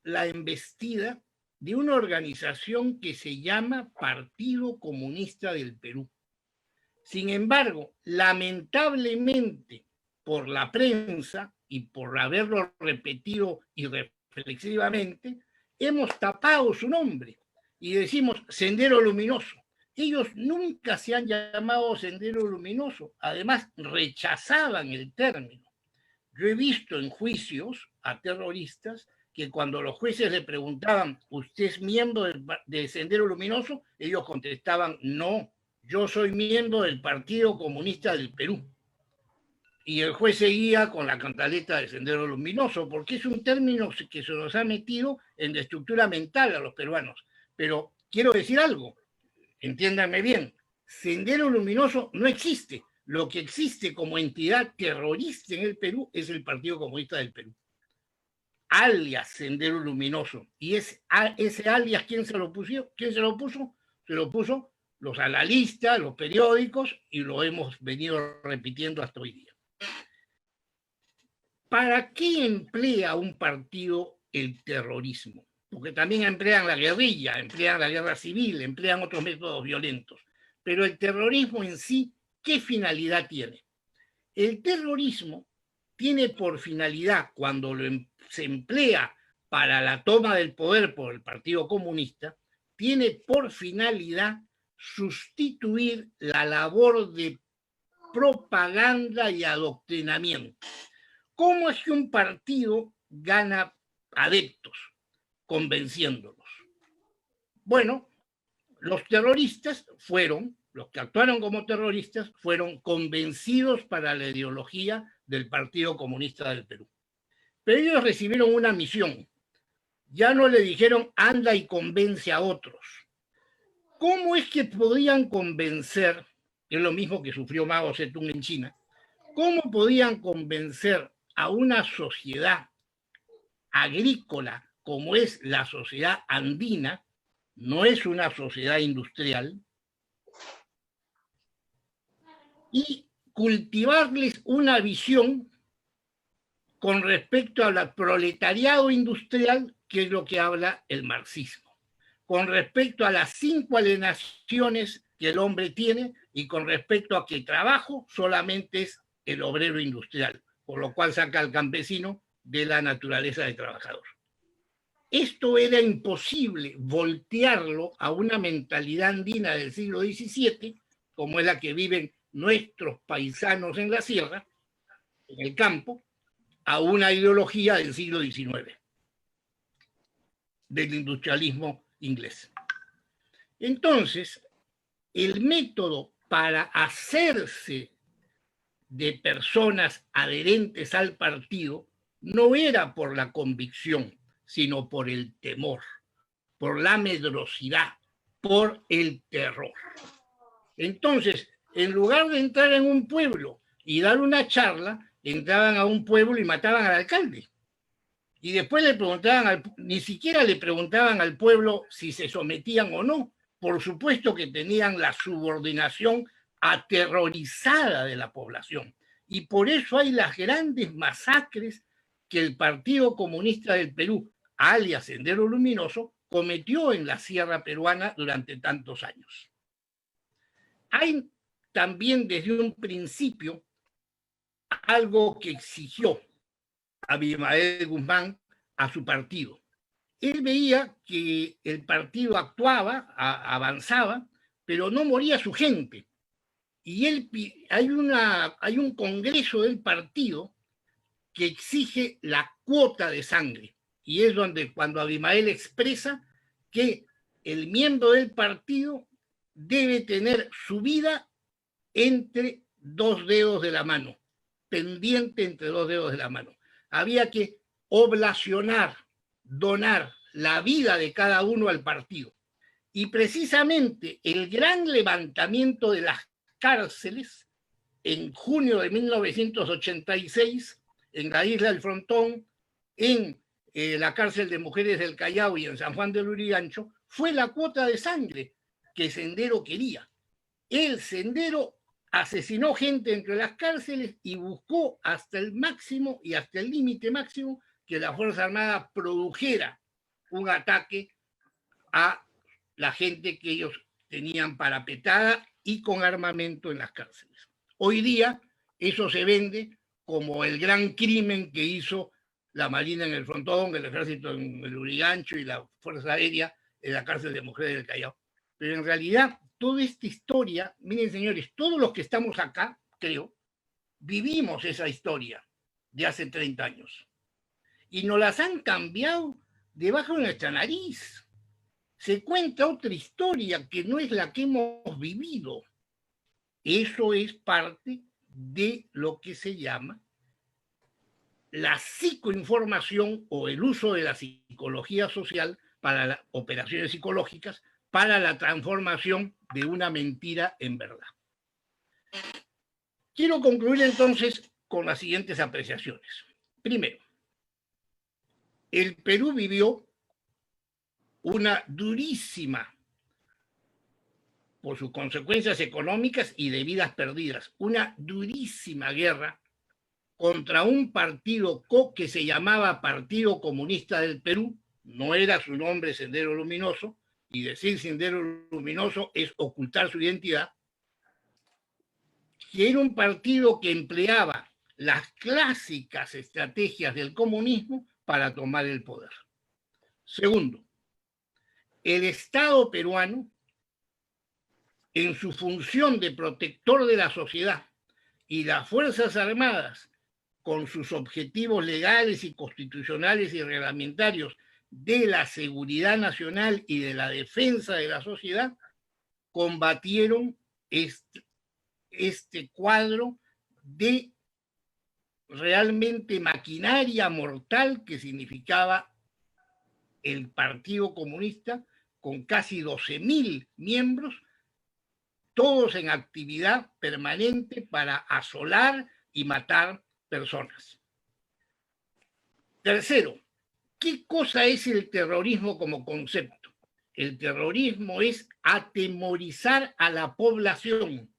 la embestida de una organización que se llama Partido Comunista del Perú. Sin embargo, lamentablemente, por la prensa y por haberlo repetido irreflexivamente, hemos tapado su nombre y decimos Sendero Luminoso. Ellos nunca se han llamado Sendero Luminoso, además rechazaban el término. Yo he visto en juicios a terroristas que cuando los jueces le preguntaban, ¿usted es miembro de Sendero Luminoso? Ellos contestaban, no, yo soy miembro del Partido Comunista del Perú. Y el juez seguía con la cantaleta de Sendero Luminoso, porque es un término que se nos ha metido en la estructura mental a los peruanos. Pero quiero decir algo, entiéndanme bien, Sendero Luminoso no existe. Lo que existe como entidad terrorista en el Perú es el Partido Comunista del Perú, alias Sendero Luminoso. Y ese alias, ¿quién se lo puso? ¿Quién se lo puso? Se lo puso los analistas, los periódicos, y lo hemos venido repitiendo hasta hoy día. ¿Para qué emplea un partido el terrorismo? Porque también emplean la guerrilla, emplean la guerra civil, emplean otros métodos violentos. Pero el terrorismo en sí, ¿qué finalidad tiene? El terrorismo tiene por finalidad, cuando se emplea para la toma del poder por el Partido Comunista, tiene por finalidad sustituir la labor de propaganda y adoctrinamiento. ¿Cómo es que un partido gana adeptos? Convenciéndolos. Bueno, los terroristas fueron, los que actuaron como terroristas, fueron convencidos para la ideología del Partido Comunista del Perú. Pero ellos recibieron una misión. Ya no le dijeron, anda y convence a otros. ¿Cómo es que podían convencer, que es lo mismo que sufrió Mao Zedong en China, cómo podían convencer a una sociedad agrícola como es la sociedad andina, no es una sociedad industrial, y cultivarles una visión con respecto al proletariado industrial, que es lo que habla el marxismo, con respecto a las 5 alienaciones que el hombre tiene y con respecto a que el trabajo solamente es el obrero industrial, por lo cual saca al campesino de la naturaleza de trabajador. Esto era imposible voltearlo a una mentalidad andina del siglo XVII, como es la que viven nuestros paisanos en la sierra, en el campo, a una ideología del siglo XIX, del industrialismo inglés. Entonces, el método para hacerse de personas adherentes al partido no era por la convicción, sino por el temor, por la medrosidad, por el terror. Entonces, en lugar de entrar en un pueblo y dar una charla, entraban a un pueblo y mataban al alcalde. Y después le preguntaban, ni siquiera le preguntaban al pueblo si se sometían o no. Por supuesto que tenían la subordinación aterrorizada de la población. Y por eso hay las grandes masacres que el Partido Comunista del Perú, alias Sendero Luminoso, cometió en la sierra peruana durante tantos años. Hay también desde un principio algo que exigió Abimael Guzmán a su partido. Él veía que el partido actuaba, avanzaba, pero no moría su gente. Y hay un congreso del partido que exige la cuota de sangre. Y es donde cuando Abimael expresa que el miembro del partido debe tener su vida entre dos dedos de la mano, pendiente entre dos dedos de la mano. Había que oblacionar, donar la vida de cada uno al partido. Y precisamente el gran levantamiento de las cárceles en junio de 1986, en la isla del Frontón, en la cárcel de mujeres del Callao y en San Juan del Lurigancho, fue la cuota de sangre que Sendero quería. El Sendero asesinó gente entre las cárceles y buscó hasta el máximo y hasta el límite máximo que la Fuerza Armada produjera un ataque a la gente que ellos tenían parapetada y con armamento en las cárceles. Hoy día eso se vende como el gran crimen que hizo la Marina en el Frontón, el Ejército en el Lurigancho y la Fuerza Aérea en la cárcel de mujeres del Callao. Pero en realidad toda esta historia, miren señores, todos los que estamos acá, creo, vivimos esa historia de hace 30 años. Y nos las han cambiado debajo de nuestra nariz. Se cuenta otra historia que no es la que hemos vivido. Eso es parte de lo que se llama la psicoinformación o el uso de la psicología social para las operaciones psicológicas, para la transformación de una mentira en verdad. Quiero concluir entonces con las siguientes apreciaciones. Primero, el Perú vivió una durísima, por sus consecuencias económicas y de vidas perdidas, una durísima guerra contra un partido que se llamaba Partido Comunista del Perú, no era su nombre Sendero Luminoso, y decir Sendero Luminoso es ocultar su identidad, que era un partido que empleaba las clásicas estrategias del comunismo para tomar el poder. Segundo, el Estado peruano, en su función de protector de la sociedad, y las Fuerzas Armadas, con sus objetivos legales y constitucionales y reglamentarios de la seguridad nacional y de la defensa de la sociedad, combatieron este cuadro de realmente maquinaria mortal que significaba el Partido Comunista, con casi 12.000 miembros, todos en actividad permanente para asolar y matar personas. Tercero, ¿qué cosa es el terrorismo como concepto? El terrorismo es atemorizar a la población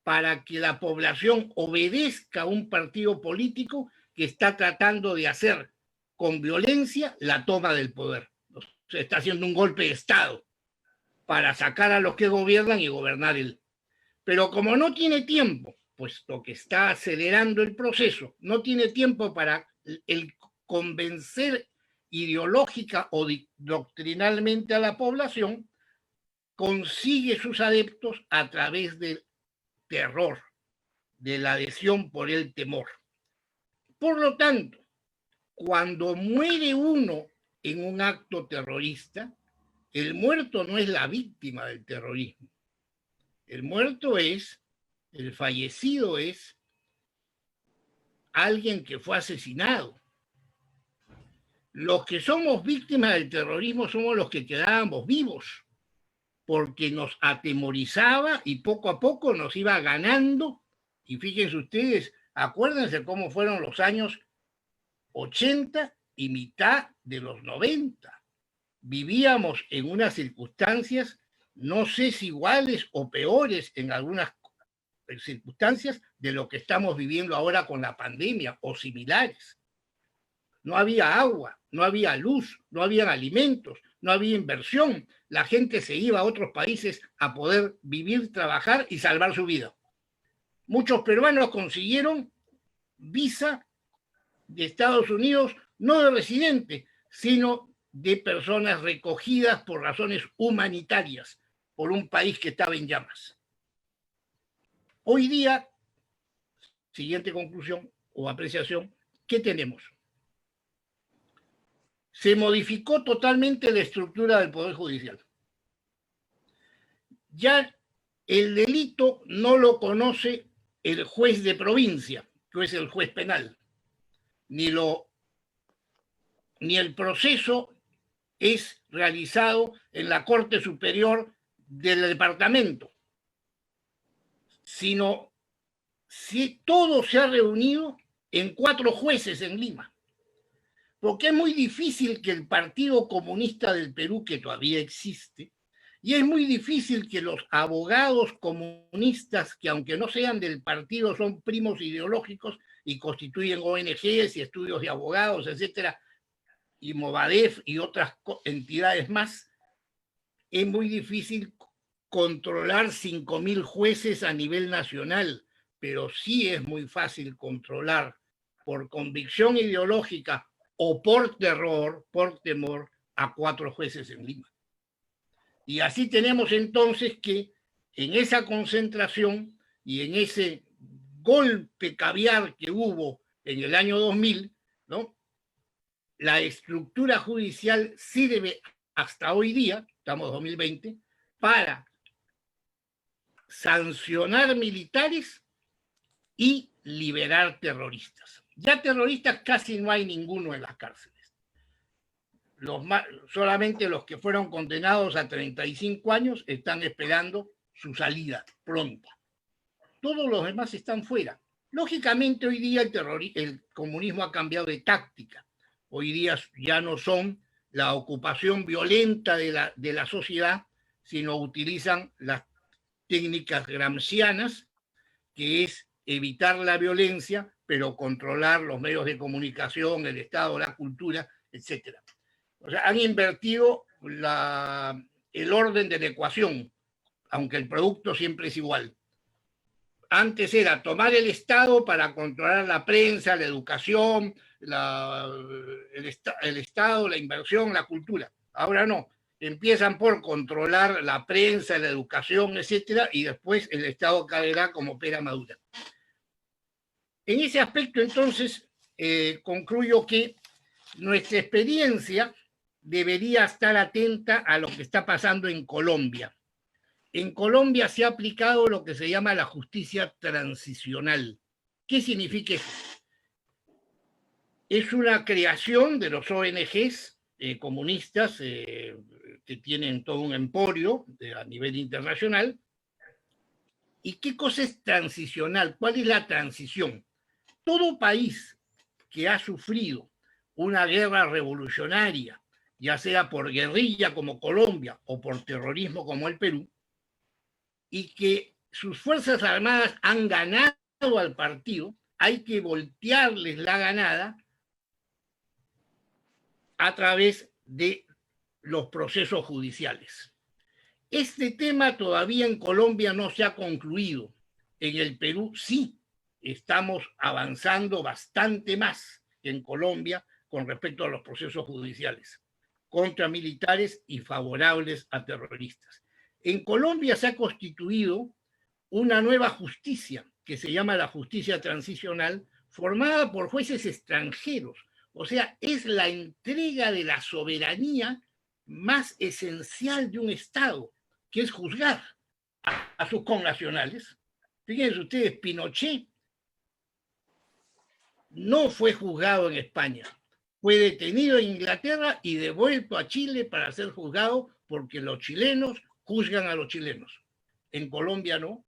para que la población obedezca a un partido político que está tratando de hacer con violencia la toma del poder. Se está haciendo un golpe de Estado para sacar a los que gobiernan y gobernar él. Pero como no tiene tiempo puesto que está acelerando el proceso, no tiene tiempo para el convencer ideológica o doctrinalmente a la población, consigue sus adeptos a través del terror, de la adhesión por el temor. Por lo tanto, cuando muere uno en un acto terrorista, el muerto no es la víctima del terrorismo. El muerto es, el fallecido es alguien que fue asesinado. Los que somos víctimas del terrorismo somos los que quedábamos vivos, porque nos atemorizaba y poco a poco nos iba ganando. Y fíjense ustedes, acuérdense cómo fueron los años 80 y mitad de los 90. Vivíamos en unas circunstancias, no sé si iguales o peores en algunas circunstancias de lo que estamos viviendo ahora con la pandemia o similares. No había agua, no había luz, no había alimentos, no había inversión. La gente se iba a otros países a poder vivir, trabajar y salvar su vida. Muchos peruanos consiguieron visa de Estados Unidos, no de residente, sino de personas recogidas por razones humanitarias por un país que estaba en llamas. Hoy día, siguiente conclusión o apreciación, ¿qué tenemos? Se modificó totalmente la estructura del Poder Judicial. Ya el delito no lo conoce el juez de provincia, que es el juez penal, ni el proceso es realizado en la Corte Superior del departamento, sino si todo se ha reunido en 4 jueces en Lima. Porque es muy difícil que el Partido Comunista del Perú, que todavía existe, y es muy difícil que los abogados comunistas, que aunque no sean del partido, son primos ideológicos y constituyen ONGs y estudios de abogados, etcétera, y Movadef y otras entidades más, es muy difícil controlar 5.000 jueces a nivel nacional, pero sí es muy fácil controlar por convicción ideológica o por terror, por temor, a 4 jueces en Lima. Y así tenemos entonces que en esa concentración y en ese golpe caviar que hubo en el año 2000, ¿no?, la estructura judicial sirve hasta hoy día, estamos en 2020, para sancionar militares y liberar terroristas. Ya terroristas casi no hay ninguno en las cárceles. Solamente los que fueron condenados a 35 años están esperando su salida pronta. Todos los demás están fuera. Lógicamente hoy día el comunismo ha cambiado de táctica. Hoy día ya no son la ocupación violenta de la sociedad, sino utilizan las técnicas gramscianas, que es evitar la violencia, pero controlar los medios de comunicación, el Estado, la cultura, etc. O sea, han invertido el orden de la ecuación, aunque el producto siempre es igual. Antes era tomar el Estado para controlar la prensa, la educación, el Estado, la inversión, la cultura. Ahora no. Empiezan por controlar la prensa, la educación, etcétera, y después el Estado caerá como pera madura. En ese aspecto, entonces, concluyo que nuestra experiencia debería estar atenta a lo que está pasando en Colombia. En Colombia se ha aplicado lo que se llama la justicia transicional. ¿Qué significa eso? Es una creación de los ONGs comunistas que tienen todo un emporio a nivel internacional. ¿Y qué cosa es transicional? ¿Cuál es la transición? Todo país que ha sufrido una guerra revolucionaria, ya sea por guerrilla como Colombia o por terrorismo como el Perú, y que sus fuerzas armadas han ganado al partido, hay que voltearles la ganada a través de los procesos judiciales. Este tema todavía en Colombia no se ha concluido. en el Perú sí estamos avanzando bastante más que en Colombia con respecto a los procesos judiciales contra militares y favorables a terroristas. En Colombia se ha constituido una nueva justicia que se llama la justicia transicional, formada por jueces extranjeros. O sea, es la entrega de la soberanía más esencial de un Estado, que es juzgar a sus connacionales. Fíjense ustedes, Pinochet no fue juzgado en España, fue detenido en Inglaterra y devuelto a Chile para ser juzgado porque los chilenos juzgan a los chilenos. En Colombia no.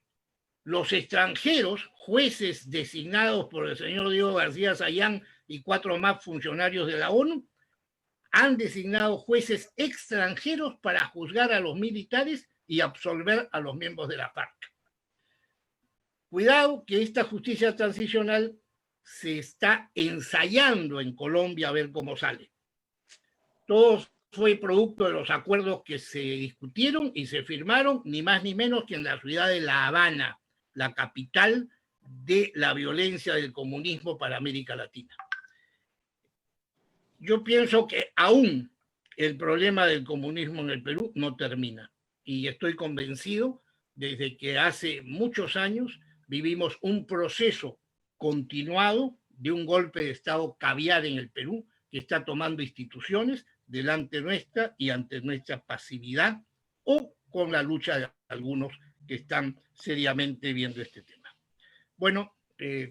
Los extranjeros, jueces designados por el señor Diego García Sayán y 4 más funcionarios de la ONU, han designado jueces extranjeros para juzgar a los militares y absolver a los miembros de la FARC. Cuidado que esta justicia transicional se está ensayando en Colombia a ver cómo sale. Todo fue producto de los acuerdos que se discutieron y se firmaron, ni más ni menos que en la ciudad de La Habana, la capital de la violencia del comunismo para América Latina. Yo pienso que aún el problema del comunismo en el Perú no termina y estoy convencido desde que hace muchos años vivimos un proceso continuado de un golpe de Estado caviar en el Perú que está tomando instituciones delante nuestra y ante nuestra pasividad o con la lucha de algunos que están seriamente viendo este tema. Bueno,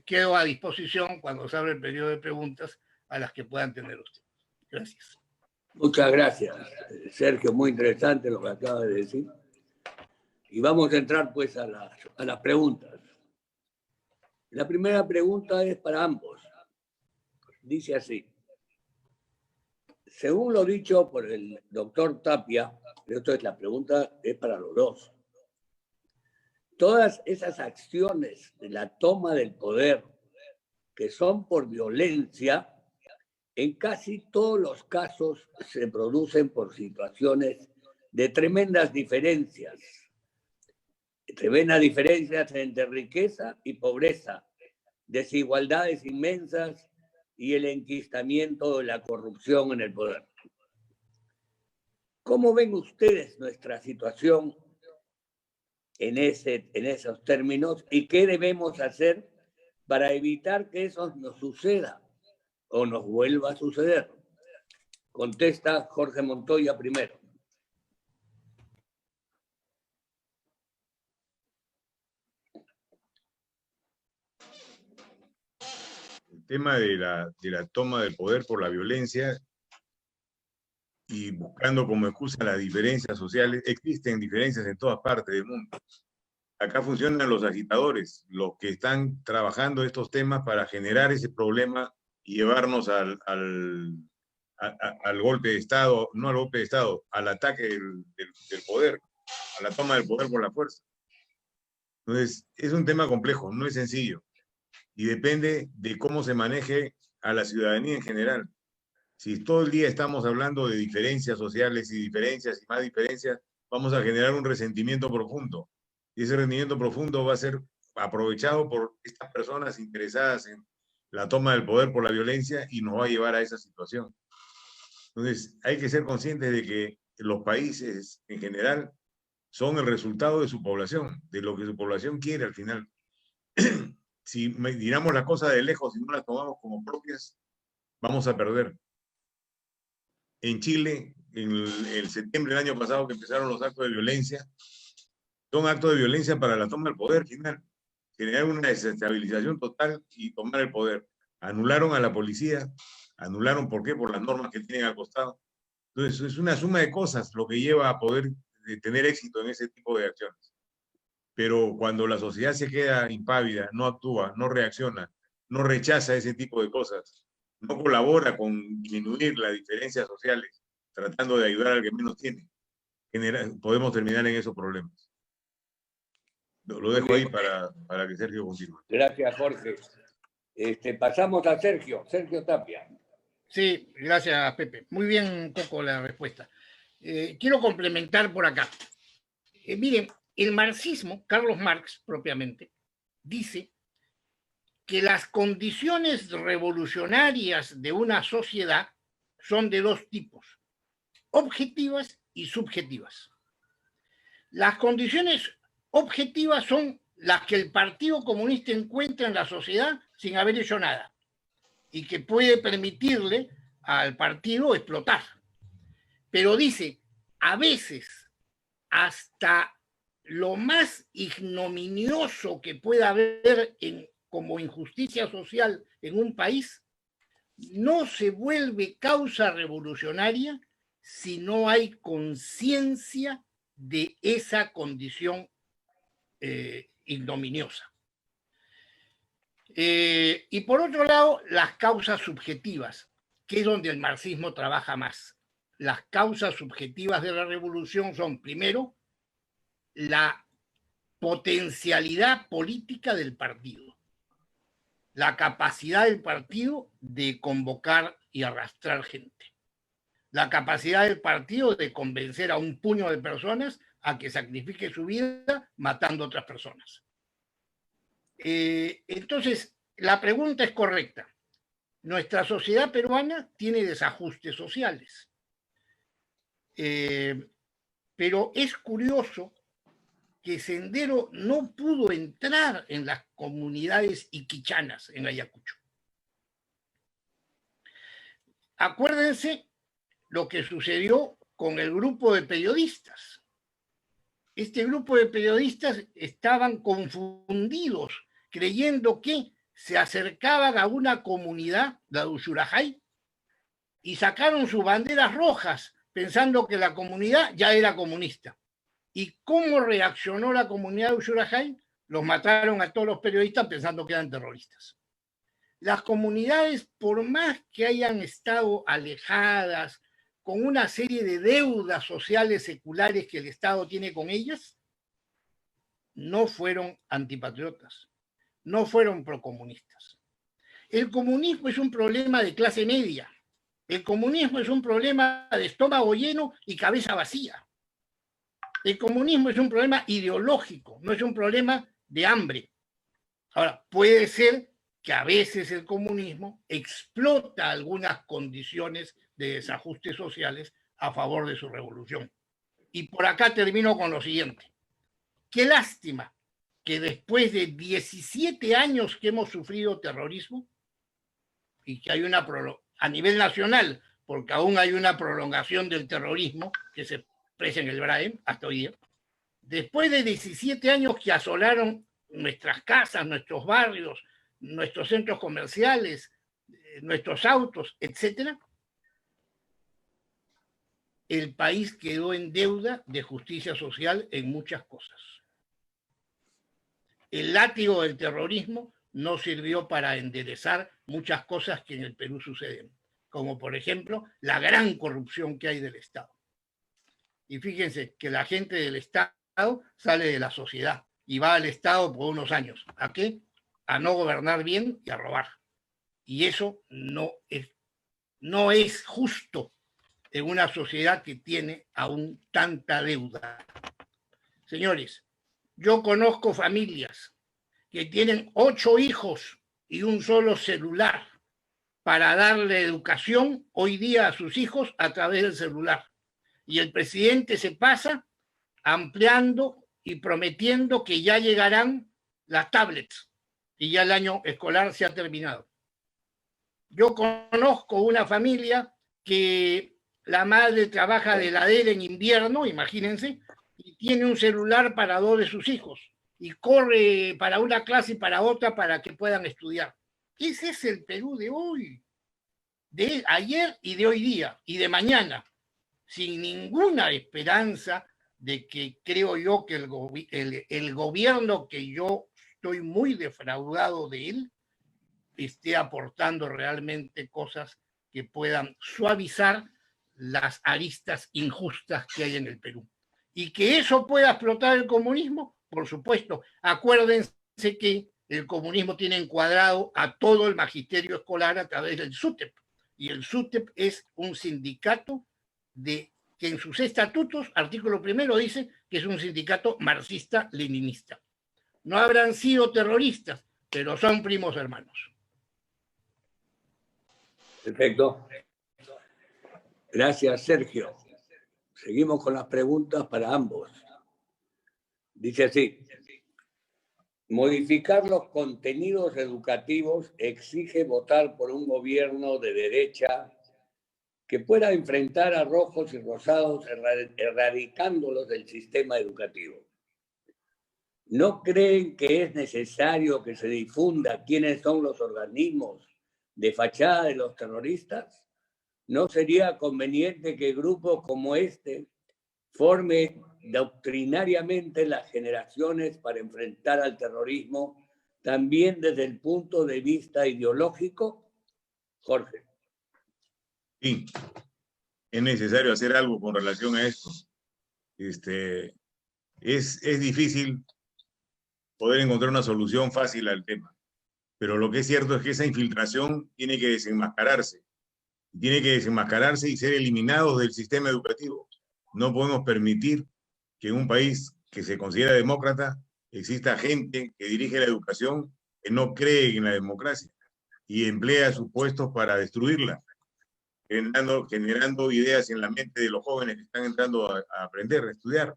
quedo a disposición cuando se abra el periodo de preguntas a las que puedan tener ustedes. Gracias. Muchas gracias, Sergio. Muy interesante lo que acaba de decir. Y vamos a entrar pues a las preguntas. La primera pregunta es para ambos. Dice así. Según lo dicho por el doctor Tapia, esto es la pregunta, es para los dos. Todas esas acciones de la toma del poder que son por violencia, en casi todos los casos se producen por situaciones de tremendas diferencias. Tremendas diferencias entre riqueza y pobreza, desigualdades inmensas y el enquistamiento de la corrupción en el poder. ¿Cómo ven ustedes nuestra situación en esos términos y qué debemos hacer para evitar que eso nos suceda o nos vuelva a suceder? Contesta Jorge Montoya primero. El tema de la toma del poder por la violencia y buscando como excusa las diferencias sociales, existen diferencias en todas partes del mundo. Acá funcionan los agitadores, los que están trabajando estos temas para generar ese problema y llevarnos al golpe de Estado, no al golpe de Estado, al ataque del poder, a la toma del poder por la fuerza. Entonces, es un tema complejo, no es sencillo, y depende de cómo se maneje a la ciudadanía en general. Si todo el día estamos hablando de diferencias sociales y diferencias y más diferencias, vamos a generar un resentimiento profundo. Y ese rendimiento profundo va a ser aprovechado por estas personas interesadas en la toma del poder por la violencia y nos va a llevar a esa situación. Entonces, hay que ser conscientes de que los países en general son el resultado de su población, de lo que su población quiere al final. Si miramos las cosas de lejos y no las tomamos como propias, vamos a perder. En Chile, en el septiembre del año pasado que empezaron los actos de violencia, son actos de violencia para la toma del poder final, generar una desestabilización total y tomar el poder. Anularon a la policía, anularon, ¿por qué? Por las normas que tienen al costado. Entonces, es una suma de cosas lo que lleva a poder tener éxito en ese tipo de acciones. Pero cuando la sociedad se queda impávida, no actúa, no reacciona, no rechaza ese tipo de cosas, no colabora con disminuir las diferencias sociales, tratando de ayudar al que menos tiene, podemos terminar en esos problemas. Lo dejo ahí para que Sergio continúe. Gracias, Jorge. Pasamos a Sergio Tapia. Sí, gracias, Pepe. Muy bien, Coco, la respuesta. Quiero complementar por acá. Miren, el marxismo, Carlos Marx propiamente, dice que las condiciones revolucionarias de una sociedad son de dos tipos, objetivas y subjetivas. Las condiciones objetivas son las que el Partido Comunista encuentra en la sociedad sin haber hecho nada y que puede permitirle al partido explotar. Pero dice, a veces, hasta lo más ignominioso que pueda haber como injusticia social en un país, no se vuelve causa revolucionaria si no hay conciencia de esa condición ignominiosa. Y por otro lado, las causas subjetivas, que es donde el marxismo trabaja más. Las causas subjetivas de la revolución son, primero, la potencialidad política del partido, la capacidad del partido de convocar y arrastrar gente, la capacidad del partido de convencer a un puño de personas a que sacrifique su vida matando a otras personas. Entonces, la pregunta es correcta. Nuestra sociedad peruana tiene desajustes sociales. Pero es curioso que Sendero no pudo entrar en las comunidades iquichanas en Ayacucho. Acuérdense lo que sucedió con el grupo de periodistas. Este grupo de periodistas estaban confundidos, creyendo que se acercaban a una comunidad, la de Ushurajay, y sacaron sus banderas rojas, pensando que la comunidad ya era comunista. ¿Y cómo reaccionó la comunidad de Ushurajay? Los mataron a todos los periodistas pensando que eran terroristas. Las comunidades, por más que hayan estado alejadas, con una serie de deudas sociales seculares que el Estado tiene con ellas, no fueron antipatriotas, no fueron procomunistas. El comunismo es un problema de clase media. El comunismo es un problema de estómago lleno y cabeza vacía. El comunismo es un problema ideológico, no es un problema de hambre. Ahora, puede ser que a veces el comunismo explota algunas condiciones de desajustes sociales a favor de su revolución. Y por acá termino con lo siguiente. Qué lástima que después de 17 años que hemos sufrido terrorismo y que hay una a nivel nacional, porque aún hay una prolongación del terrorismo que se expresa en el BRAEM hasta hoy día, después de 17 años que asolaron nuestras casas, nuestros barrios, nuestros centros comerciales, nuestros autos, etcétera, el país quedó en deuda de justicia social en muchas cosas. El látigo del terrorismo no sirvió para enderezar muchas cosas que en el Perú suceden, como por ejemplo la gran corrupción que hay del Estado. Y fíjense que la gente del Estado sale de la sociedad y va al Estado por unos años. ¿A qué? A no gobernar bien y a robar. Y eso no es justo en una sociedad que tiene aún tanta deuda. Señores, yo conozco familias que tienen 8 hijos y un solo celular para darle educación hoy día a sus hijos a través del celular. Y el presidente se pasa ampliando y prometiendo que ya llegarán las tablets y ya el año escolar se ha terminado. Yo conozco una familia que la madre trabaja de heladera en invierno, imagínense, y tiene un celular para 2 de sus hijos y corre para una clase y para otra para que puedan estudiar. Ese es el Perú de hoy, de ayer y de hoy día y de mañana, sin ninguna esperanza de que creo yo que el gobierno, que yo estoy muy defraudado de él, esté aportando realmente cosas que puedan suavizar las aristas injustas que hay en el Perú. Y que eso pueda explotar el comunismo, por supuesto. Acuérdense que el comunismo tiene encuadrado a todo el magisterio escolar a través del SUTEP. Y el SUTEP es un sindicato que en sus estatutos, artículo 1, dice que es un sindicato marxista-leninista. No habrán sido terroristas, pero son primos hermanos. Perfecto. Gracias, Sergio. Seguimos con las preguntas para ambos. Dice así: modificar los contenidos educativos exige votar por un gobierno de derecha que pueda enfrentar a rojos y rosados, erradicándolos del sistema educativo. ¿No creen que es necesario que se difunda quiénes son los organismos de fachada de los terroristas? ¿No sería conveniente que grupos como este formen doctrinariamente las generaciones para enfrentar al terrorismo también desde el punto de vista ideológico? Jorge. Sí, es necesario hacer algo con relación a esto. Es difícil poder encontrar una solución fácil al tema, pero lo que es cierto es que esa infiltración tiene que desenmascararse. Tiene que desenmascararse y ser eliminados del sistema educativo. No podemos permitir que en un país que se considera demócrata exista gente que dirige la educación que no cree en la democracia y emplea sus puestos para destruirla, generando ideas en la mente de los jóvenes que están entrando a aprender, a estudiar.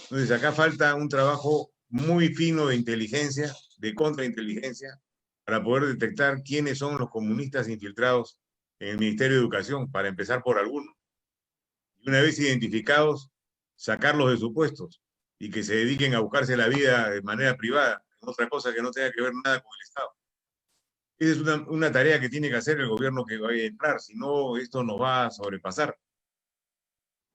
Entonces acá falta un trabajo muy fino de inteligencia, de contrainteligencia, para poder detectar quiénes son los comunistas infiltrados en el Ministerio de Educación, para empezar por algunos. Y una vez identificados, sacarlos de sus puestos y que se dediquen a buscarse la vida de manera privada, otra cosa que no tenga que ver nada con el Estado. Esa es una tarea que tiene que hacer el gobierno que vaya a entrar, si no, esto nos va a sobrepasar.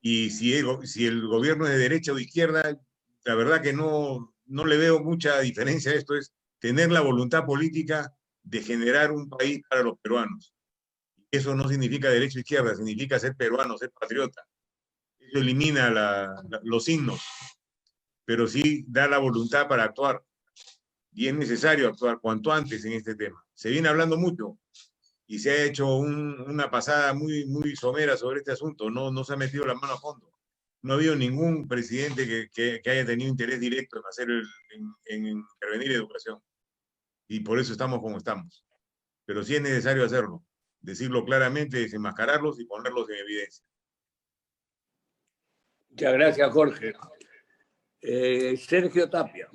Y si el gobierno es de derecha o de izquierda, la verdad que no le veo mucha diferencia a esto, es tener la voluntad política de generar un país para los peruanos. Eso no significa derecha o izquierda, significa ser peruano, ser patriota. Eso elimina los signos, pero sí da la voluntad para actuar. Y es necesario actuar cuanto antes en este tema. Se viene hablando mucho y se ha hecho una pasada muy, muy somera sobre este asunto. No se ha metido la mano a fondo. No ha habido ningún presidente que haya tenido interés directo en intervenir en educación. Y por eso estamos como estamos. Pero sí es necesario hacerlo. Decirlo claramente, desenmascararlos y ponerlos en evidencia. Muchas gracias, Jorge. Sergio Tapia.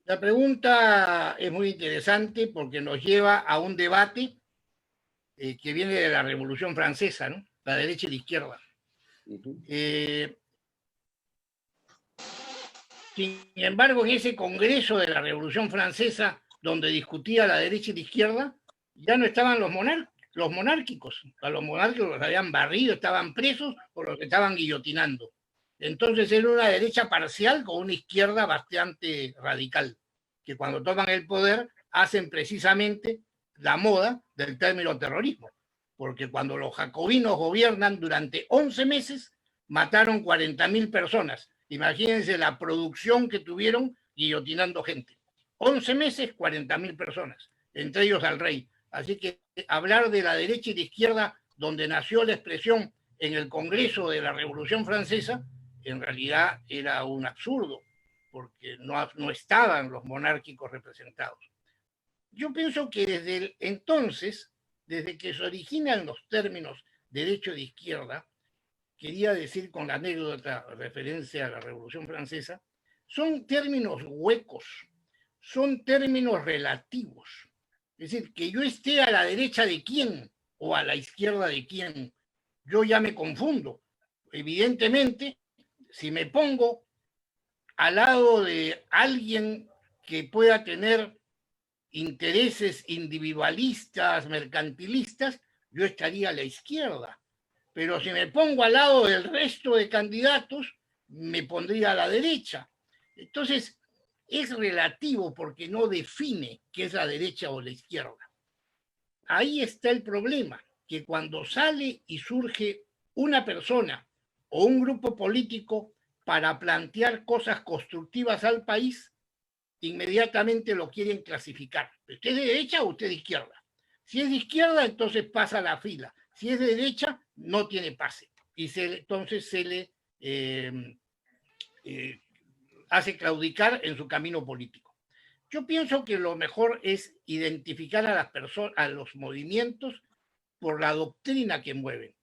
La pregunta es muy interesante porque nos lleva a un debate que viene de la Revolución Francesa, ¿no? La derecha y la izquierda. Sin embargo, en ese congreso de la Revolución Francesa, donde discutía la derecha y la izquierda, ya no estaban los monárquicos. A los monárquicos los habían barrido, estaban presos o los estaban guillotinando. Entonces era una derecha parcial con una izquierda bastante radical, que cuando toman el poder hacen precisamente la moda del término terrorismo, porque cuando los jacobinos gobiernan durante 11 meses, mataron 40.000 personas. Imagínense la producción que tuvieron guillotinando gente. 11 meses, 40.000 personas, entre ellos al rey. Así que hablar de la derecha y la izquierda, donde nació la expresión en el Congreso de la Revolución Francesa, en realidad era un absurdo, porque no estaban los monárquicos representados. Yo pienso que desde entonces, desde que se originan los términos derecho de izquierda, quería decir con la anécdota referencia a la Revolución Francesa, son términos huecos, son términos relativos. Es decir, que yo esté a la derecha de quién o a la izquierda de quién, yo ya me confundo. Evidentemente, si me pongo al lado de alguien que pueda tener intereses individualistas, mercantilistas, yo estaría a la izquierda. Pero si me pongo al lado del resto de candidatos, me pondría a la derecha. Entonces, es relativo porque no define qué es la derecha o la izquierda. Ahí está el problema, que cuando sale y surge una persona o un grupo político para plantear cosas constructivas al país, inmediatamente lo quieren clasificar. ¿Usted es de derecha o usted es de izquierda? Si es de izquierda, entonces pasa la fila. Si es de derecha, no tiene pase. Y entonces se le hace claudicar en su camino político. Yo pienso que lo mejor es identificar a las personas, a los movimientos por la doctrina que mueven.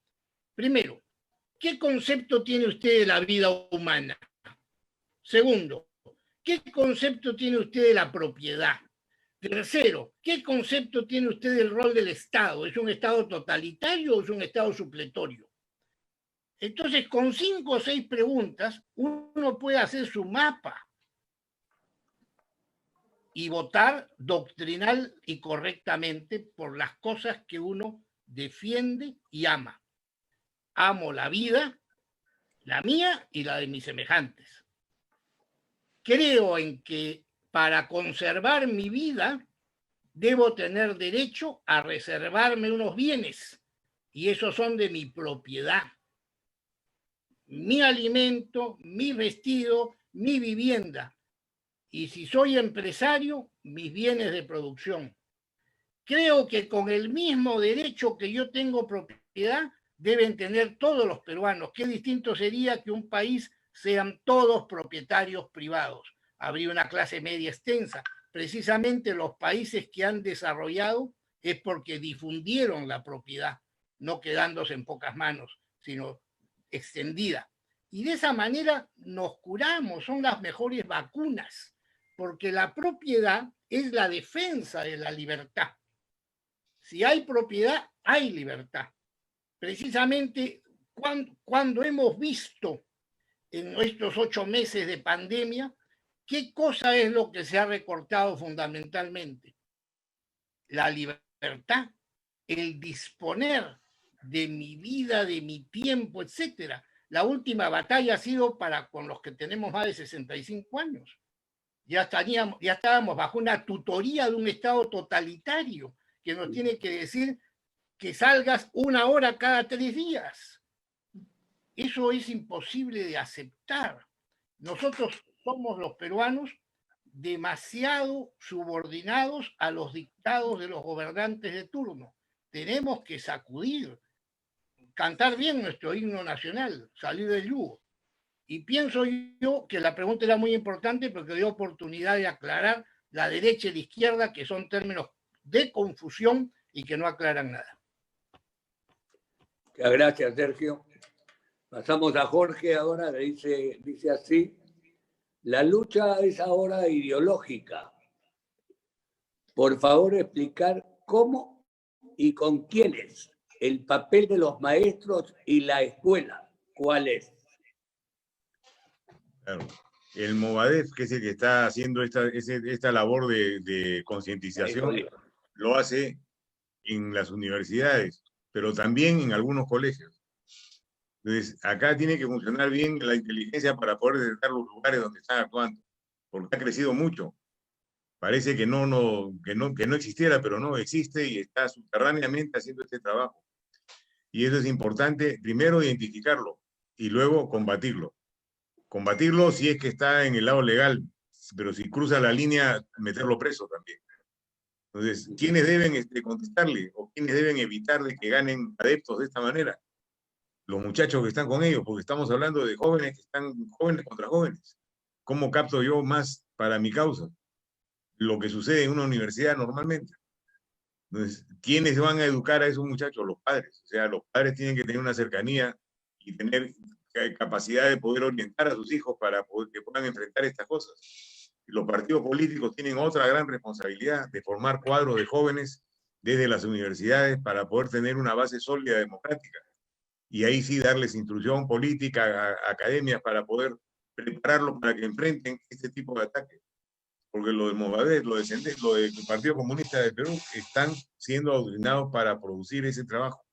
Primero, ¿qué concepto tiene usted de la vida humana? Segundo, ¿qué concepto tiene usted de la propiedad? Tercero, ¿qué concepto tiene usted del rol del Estado? ¿Es un Estado totalitario o es un Estado supletorio? Entonces, con 5 o 6 preguntas, uno puede hacer su mapa y votar doctrinal y correctamente por las cosas que uno defiende y ama. Amo la vida, la mía y la de mis semejantes. Creo en que para conservar mi vida debo tener derecho a reservarme unos bienes, y esos son de mi propiedad. Mi alimento, mi vestido, mi vivienda. Y si soy empresario, mis bienes de producción. Creo que con el mismo derecho que yo tengo propiedad, deben tener todos los peruanos. Qué distinto sería que un país sean todos propietarios privados. Habría una clase media extensa. Precisamente los países que han desarrollado es porque difundieron la propiedad, no quedándose en pocas manos, sino extendida. Y de esa manera nos curamos, son las mejores vacunas, porque la propiedad es la defensa de la libertad. Si hay propiedad, hay libertad. Precisamente cuando hemos visto en estos 8 meses de pandemia, ¿qué cosa es lo que se ha recortado fundamentalmente? La libertad, el disponer de mi vida, de mi tiempo, etcétera. La última batalla ha sido con los que tenemos más de 65 años. Ya estábamos bajo una tutoría de un Estado totalitario que nos tiene que decir que salgas 1 hora cada 3 días. Eso es imposible de aceptar. Nosotros somos los peruanos demasiado subordinados a los dictados de los gobernantes de turno. Tenemos que sacudir, cantar bien nuestro himno nacional, salir del yugo. Y pienso yo que la pregunta era muy importante porque dio oportunidad de aclarar la derecha y la izquierda, que son términos de confusión y que no aclaran nada. Muchas gracias, Sergio. Pasamos a Jorge ahora, dice así: la lucha es ahora ideológica. Por favor, explicar cómo y con quiénes, el papel de los maestros y la escuela, ¿cuál es? Claro. El Movadef, que es el que está haciendo esta labor de concientización, lo hace en las universidades, pero también en algunos colegios. Entonces, acá tiene que funcionar bien la inteligencia para poder detectar los lugares donde están actuando, porque ha crecido mucho. Parece que no existiera, pero no existe y está subterráneamente haciendo este trabajo. Y eso es importante, primero identificarlo y luego combatirlo. Combatirlo si es que está en el lado legal, pero si cruza la línea, meterlo preso también. Entonces, ¿quiénes deben contestarle o quiénes deben evitar de que ganen adeptos de esta manera? Los muchachos que están con ellos, porque estamos hablando de jóvenes que están jóvenes contra jóvenes. ¿Cómo capto yo más para mi causa? Lo que sucede en una universidad normalmente. Entonces, ¿quiénes van a educar a esos muchachos? Los padres. O sea, los padres tienen que tener una cercanía y tener capacidad de poder orientar a sus hijos para que puedan enfrentar estas cosas. Y los partidos políticos tienen otra gran responsabilidad de formar cuadros de jóvenes desde las universidades para poder tener una base sólida democrática. Y ahí sí darles instrucción política a academias para poder prepararlos para que enfrenten este tipo de ataques. Porque lo del Movadef, lo del Partido Comunista de Perú, están siendo adoctrinados para producir ese trabajo,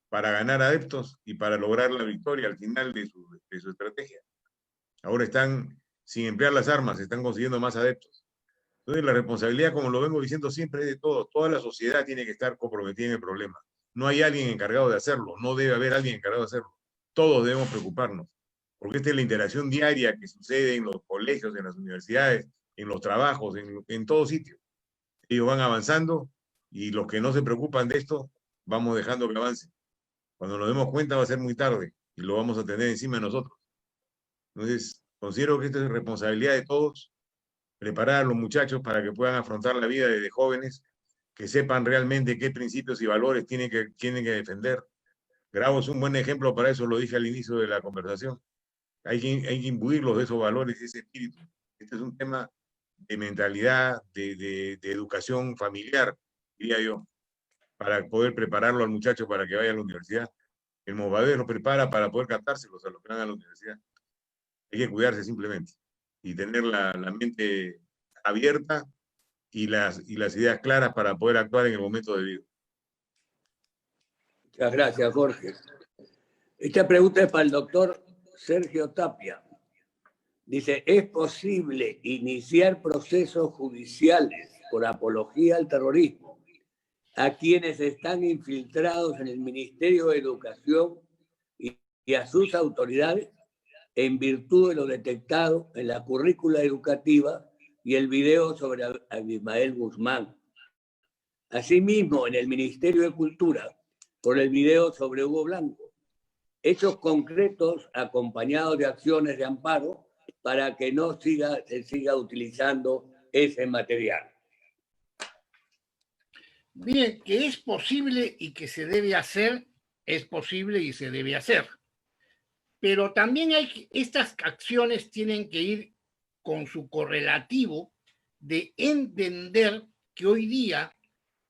para ganar adeptos y para lograr la victoria al final de su estrategia. Ahora están, sin emplear las armas, están consiguiendo más adeptos. Entonces la responsabilidad, como lo vengo diciendo siempre, es de todos. Toda la sociedad tiene que estar comprometida en el problema. No hay alguien encargado de hacerlo, no debe haber alguien encargado de hacerlo. Todos debemos preocuparnos, porque esta es la interacción diaria que sucede en los colegios, en las universidades, en los trabajos, en todo sitio. Ellos van avanzando y los que no se preocupan de esto, vamos dejando que avancen. Cuando nos demos cuenta va a ser muy tarde y lo vamos a tener encima de nosotros. Entonces, Considero que esta es responsabilidad de todos, preparar a los muchachos para que puedan afrontar la vida desde jóvenes, que sepan realmente qué principios y valores tienen que defender. Grau es un buen ejemplo para eso, lo dije al inicio de la conversación. Hay que imbuirlos de esos valores y ese espíritu. Este es un tema de mentalidad, de educación familiar, diría yo, para poder prepararlo al muchacho para que vaya a la universidad. El Movadez lo prepara para poder captárselos a los que van a la universidad. Hay que cuidarse simplemente y tener la mente abierta y las ideas claras para poder actuar en el momento debido. Muchas gracias, Jorge. Esta pregunta es para el doctor Sergio Tapia. Dice, ¿es posible iniciar procesos judiciales por apología al terrorismo a quienes están infiltrados en el Ministerio de Educación y a sus autoridades en virtud de lo detectado en la currícula educativa y el video sobre Abimael Guzmán? Asimismo, en el Ministerio de Cultura, por el video sobre Hugo Blanco. Hechos concretos acompañados de acciones de amparo para que no se siga utilizando ese material. Bien, que es posible y que se debe hacer, es posible y se debe hacer. Pero también estas acciones tienen que ir con su correlativo de entender que hoy día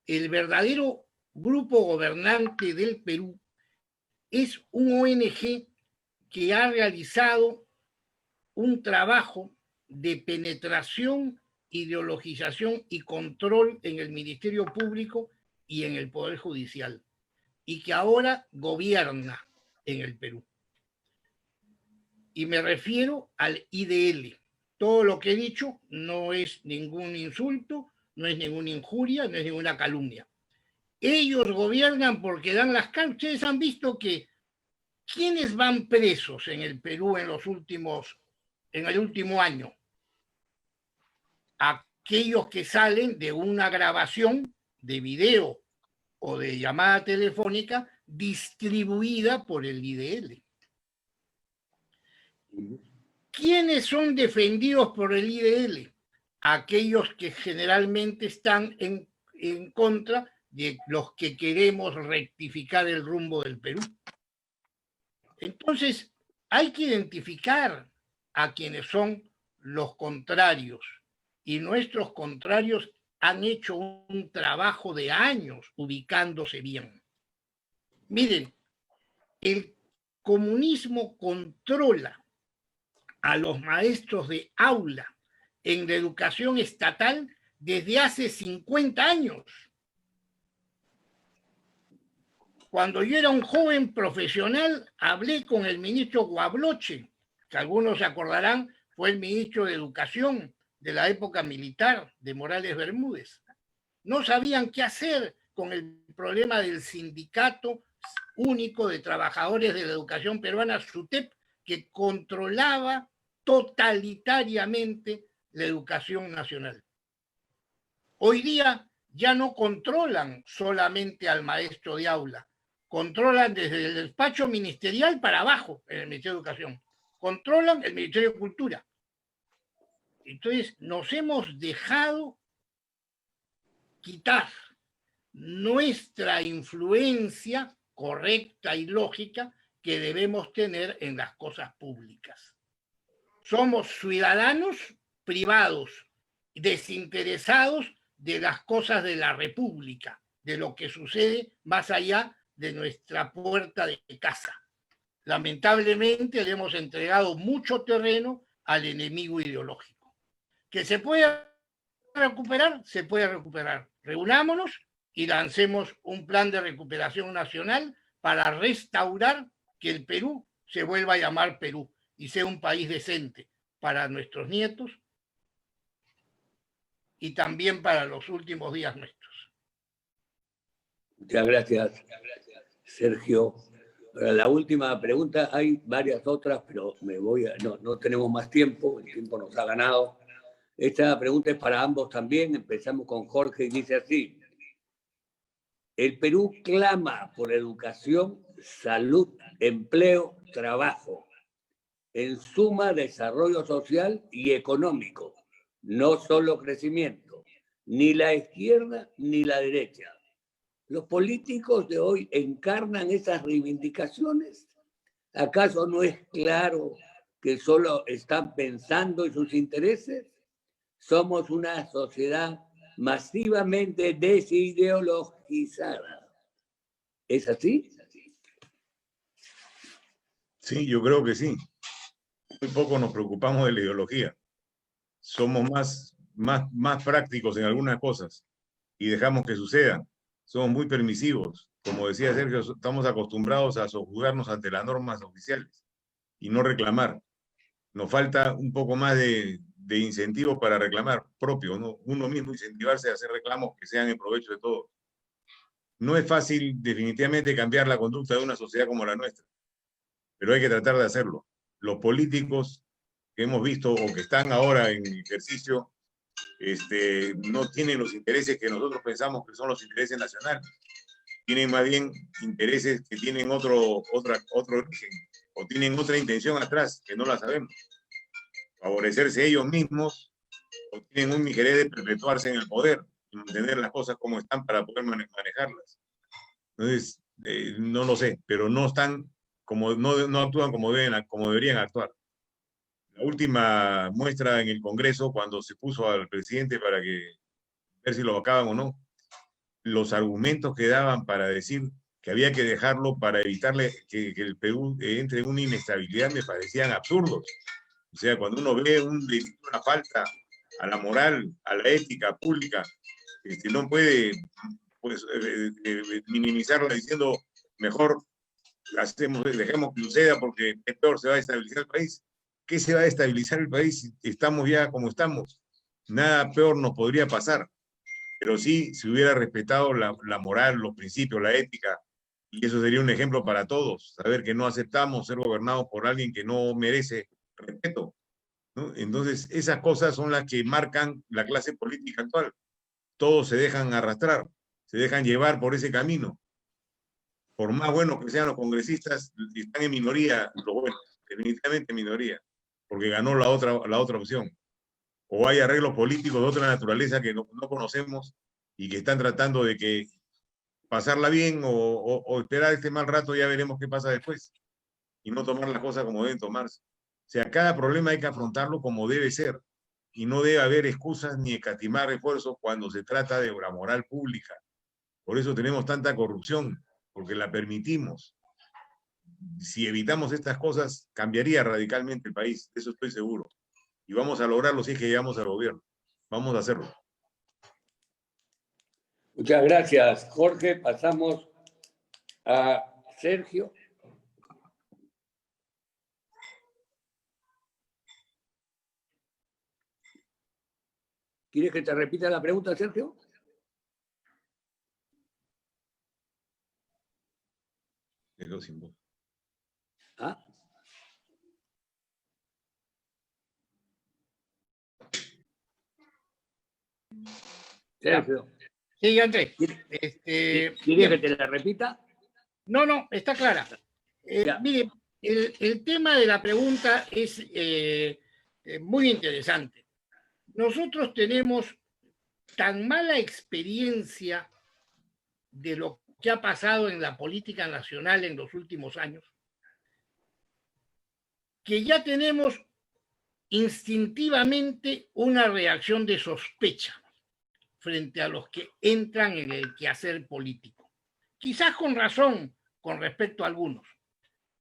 el verdadero grupo gobernante del Perú es un ONG que ha realizado un trabajo de penetración, ideologización y control en el Ministerio Público y en el Poder Judicial, y que ahora gobierna en el Perú. Y me refiero al IDL. Todo lo que he dicho no es ningún insulto, no es ninguna injuria, no es ninguna calumnia. Ellos gobiernan porque dan las caras. Ustedes han visto que ¿quiénes van presos en el Perú en el último año? Aquellos que salen de una grabación de video o de llamada telefónica distribuida por el IDL. ¿Quiénes son defendidos por el IDL? Aquellos que generalmente están en contra de los que queremos rectificar el rumbo del Perú. Entonces, hay que identificar a quienes son los contrarios, y nuestros contrarios han hecho un trabajo de años ubicándose bien. Miren, el comunismo controla a los maestros de aula en la educación estatal desde hace 50 años. Cuando yo era un joven profesional, hablé con el ministro Guabloche, que algunos se acordarán, fue el ministro de Educación de la época militar de Morales Bermúdez. No sabían qué hacer con el problema del Sindicato Único de Trabajadores de la Educación Peruana, SUTEP, que controlaba totalitariamente la educación nacional. Hoy día ya no controlan solamente al maestro de aula, controlan desde el despacho ministerial para abajo en el Ministerio de Educación, controlan el Ministerio de Cultura. Entonces nos hemos dejado quitar nuestra influencia correcta y lógica que debemos tener en las cosas públicas. Somos ciudadanos privados, desinteresados de las cosas de la República, de lo que sucede más allá de nuestra puerta de casa. Lamentablemente le hemos entregado mucho terreno al enemigo ideológico. ¿Que se puede recuperar? Se puede recuperar. Reunámonos y lancemos un plan de recuperación nacional para restaurar que el Perú se vuelva a llamar Perú y sea un país decente para nuestros nietos y también para los últimos días nuestros. Muchas gracias, Sergio. Para la última pregunta, hay varias otras, pero no tenemos más tiempo, el tiempo nos ha ganado. Esta pregunta es para ambos también. Empezamos con Jorge y dice así: el Perú clama por educación, salud, empleo, trabajo. en suma desarrollo social y económico, no solo crecimiento, ni la izquierda ni la derecha. ¿Los políticos de hoy encarnan esas reivindicaciones? ¿Acaso no es claro que solo están pensando en sus intereses? Somos una sociedad masivamente desideologizada. ¿Es así? Sí, yo creo que sí. Muy poco nos preocupamos de la ideología. Somos más prácticos en algunas cosas y dejamos que sucedan. Somos muy permisivos. Como decía Sergio, estamos acostumbrados a sojuzgarnos ante las normas oficiales y no reclamar. Nos falta un poco más de incentivo para reclamar propio, ¿no? Uno mismo incentivarse a hacer reclamos que sean en provecho de todos. No es fácil definitivamente cambiar la conducta de una sociedad como la nuestra, pero hay que tratar de hacerlo. Los políticos que hemos visto o que están ahora en ejercicio no tienen los intereses que nosotros pensamos que son los intereses nacionales. Tienen más bien intereses que tienen otro origen o tienen otra intención atrás que no la sabemos. Favorecerse ellos mismos o tienen un interés de perpetuarse en el poder y mantener las cosas como están para poder manejarlas. Entonces, no lo sé, pero no están no actúan como deberían actuar. La última muestra en el Congreso, cuando se puso al presidente para ver si lo vacaban o no, los argumentos que daban para decir que había que dejarlo para evitarle que el Perú entre en una inestabilidad me parecían absurdos. O sea, cuando uno ve una falta a la moral, a la ética pública, no puede pues, minimizarla diciendo mejor dejemos que suceda porque es peor, se va a estabilizar el país. ¿Qué se va a estabilizar el país si estamos ya como estamos? Nada peor nos podría pasar. Pero sí, si hubiera respetado la moral, los principios, la ética, y eso sería un ejemplo para todos, saber que no aceptamos ser gobernados por alguien que no merece respeto, ¿no? Entonces, esas cosas son las que marcan la clase política actual. Todos se dejan arrastrar, se dejan llevar por ese camino. Por más buenos que sean los congresistas, están en minoría los buenos, definitivamente en minoría, porque ganó la otra opción. O hay arreglos políticos de otra naturaleza que no conocemos y que están tratando de que pasarla bien o esperar este mal rato, ya veremos qué pasa después. Y no tomar las cosas como deben tomarse. O sea, cada problema hay que afrontarlo como debe ser. Y no debe haber excusas ni escatimar esfuerzos cuando se trata de obra moral pública. Por eso tenemos tanta corrupción, porque la permitimos. Si evitamos estas cosas, cambiaría radicalmente el país, de eso estoy seguro. Y vamos a lograrlo si es que llegamos al gobierno. Vamos a hacerlo. Muchas gracias, Jorge. Pasamos a Sergio. ¿Quieres que te repita la pregunta, Sergio? Quedó sin voz. ¿Ah? Sergio. Sí, Andrés. ¿Quieres que te la repita? No, está clara. Mire, el tema de la pregunta es muy interesante. Nosotros tenemos tan mala experiencia de lo que ha pasado en la política nacional en los últimos años, que ya tenemos instintivamente una reacción de sospecha frente a los que entran en el quehacer político. Quizás con razón con respecto a algunos.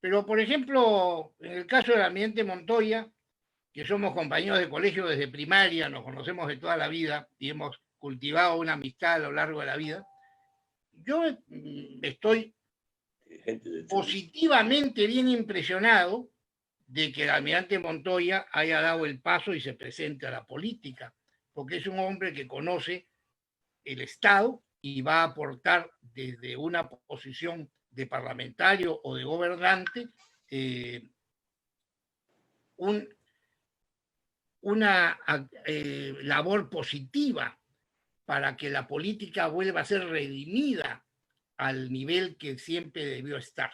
Pero, por ejemplo, en el caso del almirante Montoya, que somos compañeros de colegio desde primaria, nos conocemos de toda la vida y hemos cultivado una amistad a lo largo de la vida, yo estoy positivamente bien impresionado de que el almirante Montoya haya dado el paso y se presente a la política, porque es un hombre que conoce el Estado y va a aportar desde una posición de parlamentario o de gobernante una labor positiva para que la política vuelva a ser redimida al nivel que siempre debió estar.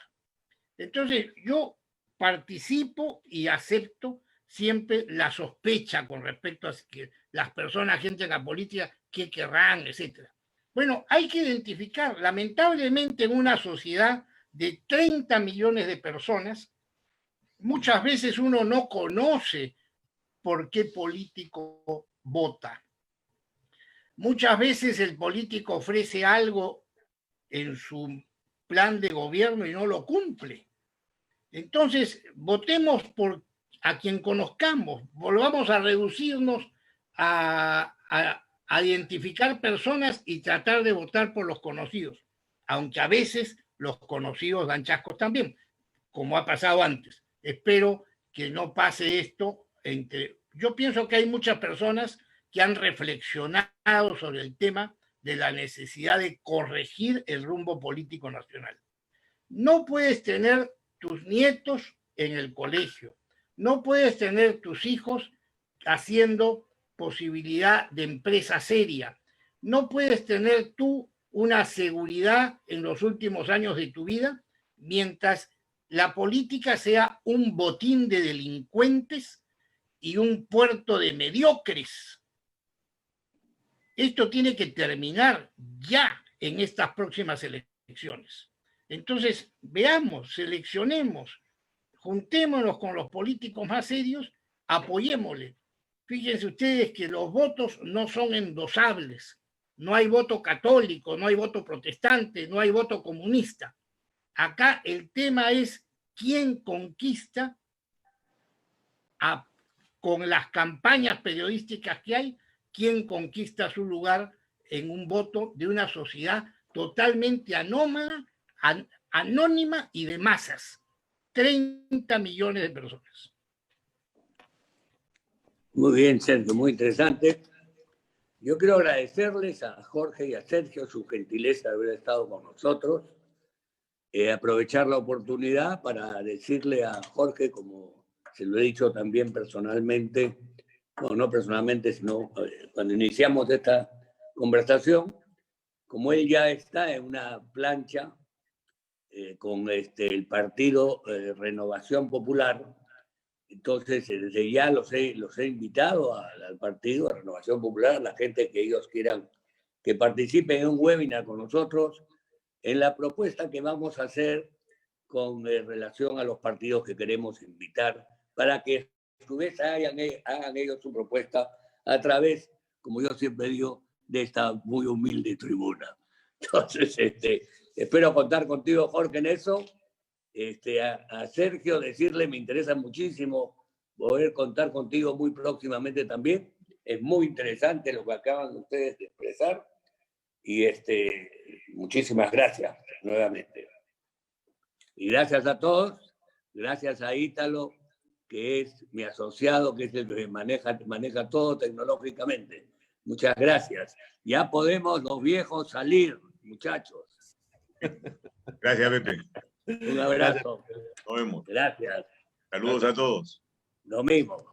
Entonces, yo participo y acepto siempre la sospecha con respecto a que las personas que entran a la política, qué querrán, etc. Bueno, hay que identificar, lamentablemente en una sociedad de 30 millones de personas, muchas veces uno no conoce por qué político vota. Muchas veces el político ofrece algo en su plan de gobierno y no lo cumple. Entonces, votemos por a quien conozcamos, volvamos a reducirnos a identificar personas y tratar de votar por los conocidos, aunque a veces los conocidos dan chascos también, como ha pasado antes. Espero que no pase esto Yo pienso que hay muchas personas que han reflexionado sobre el tema de la necesidad de corregir el rumbo político nacional. No puedes tener tus nietos en el colegio, no puedes tener tus hijos haciendo posibilidad de empresa seria, no puedes tener tú una seguridad en los últimos años de tu vida mientras la política sea un botín de delincuentes y un puerto de mediocres. Esto tiene que terminar ya en estas próximas elecciones. Entonces, veamos, seleccionemos, juntémonos con los políticos más serios, apoyémosle. Fíjense ustedes que los votos no son endosables. No hay voto católico, no hay voto protestante, no hay voto comunista. Acá el tema es quién conquista con las campañas periodísticas que hay, quién conquista su lugar en un voto de una sociedad totalmente anómala, anónima y de masas. 30 millones de personas. Muy bien, Sergio, muy interesante. Yo quiero agradecerles a Jorge y a Sergio su gentileza de haber estado con nosotros. Aprovechar la oportunidad para decirle a Jorge, como se lo he dicho también personalmente, no personalmente, sino cuando iniciamos esta conversación, como él ya está en una plancha con el partido Renovación Popular, entonces desde ya los he invitado al partido Renovación Popular, la gente que ellos quieran que participen en un webinar con nosotros, en la propuesta que vamos a hacer con relación a los partidos que queremos invitar, para que a su vez hagan ellos su propuesta a través, como yo siempre digo, de esta muy humilde tribuna. Entonces, espero contar contigo, Jorge, en eso. A Sergio decirle, me interesa muchísimo poder contar contigo muy próximamente también. Es muy interesante lo que acaban ustedes de expresar. Y muchísimas gracias nuevamente. Y gracias a todos, gracias a Ítalo, que es mi asociado, que es el que maneja todo tecnológicamente. Muchas gracias. Ya podemos los viejos salir, muchachos. Gracias, Pepe. Un abrazo. Nos vemos. Gracias. Saludos a todos. Lo mismo.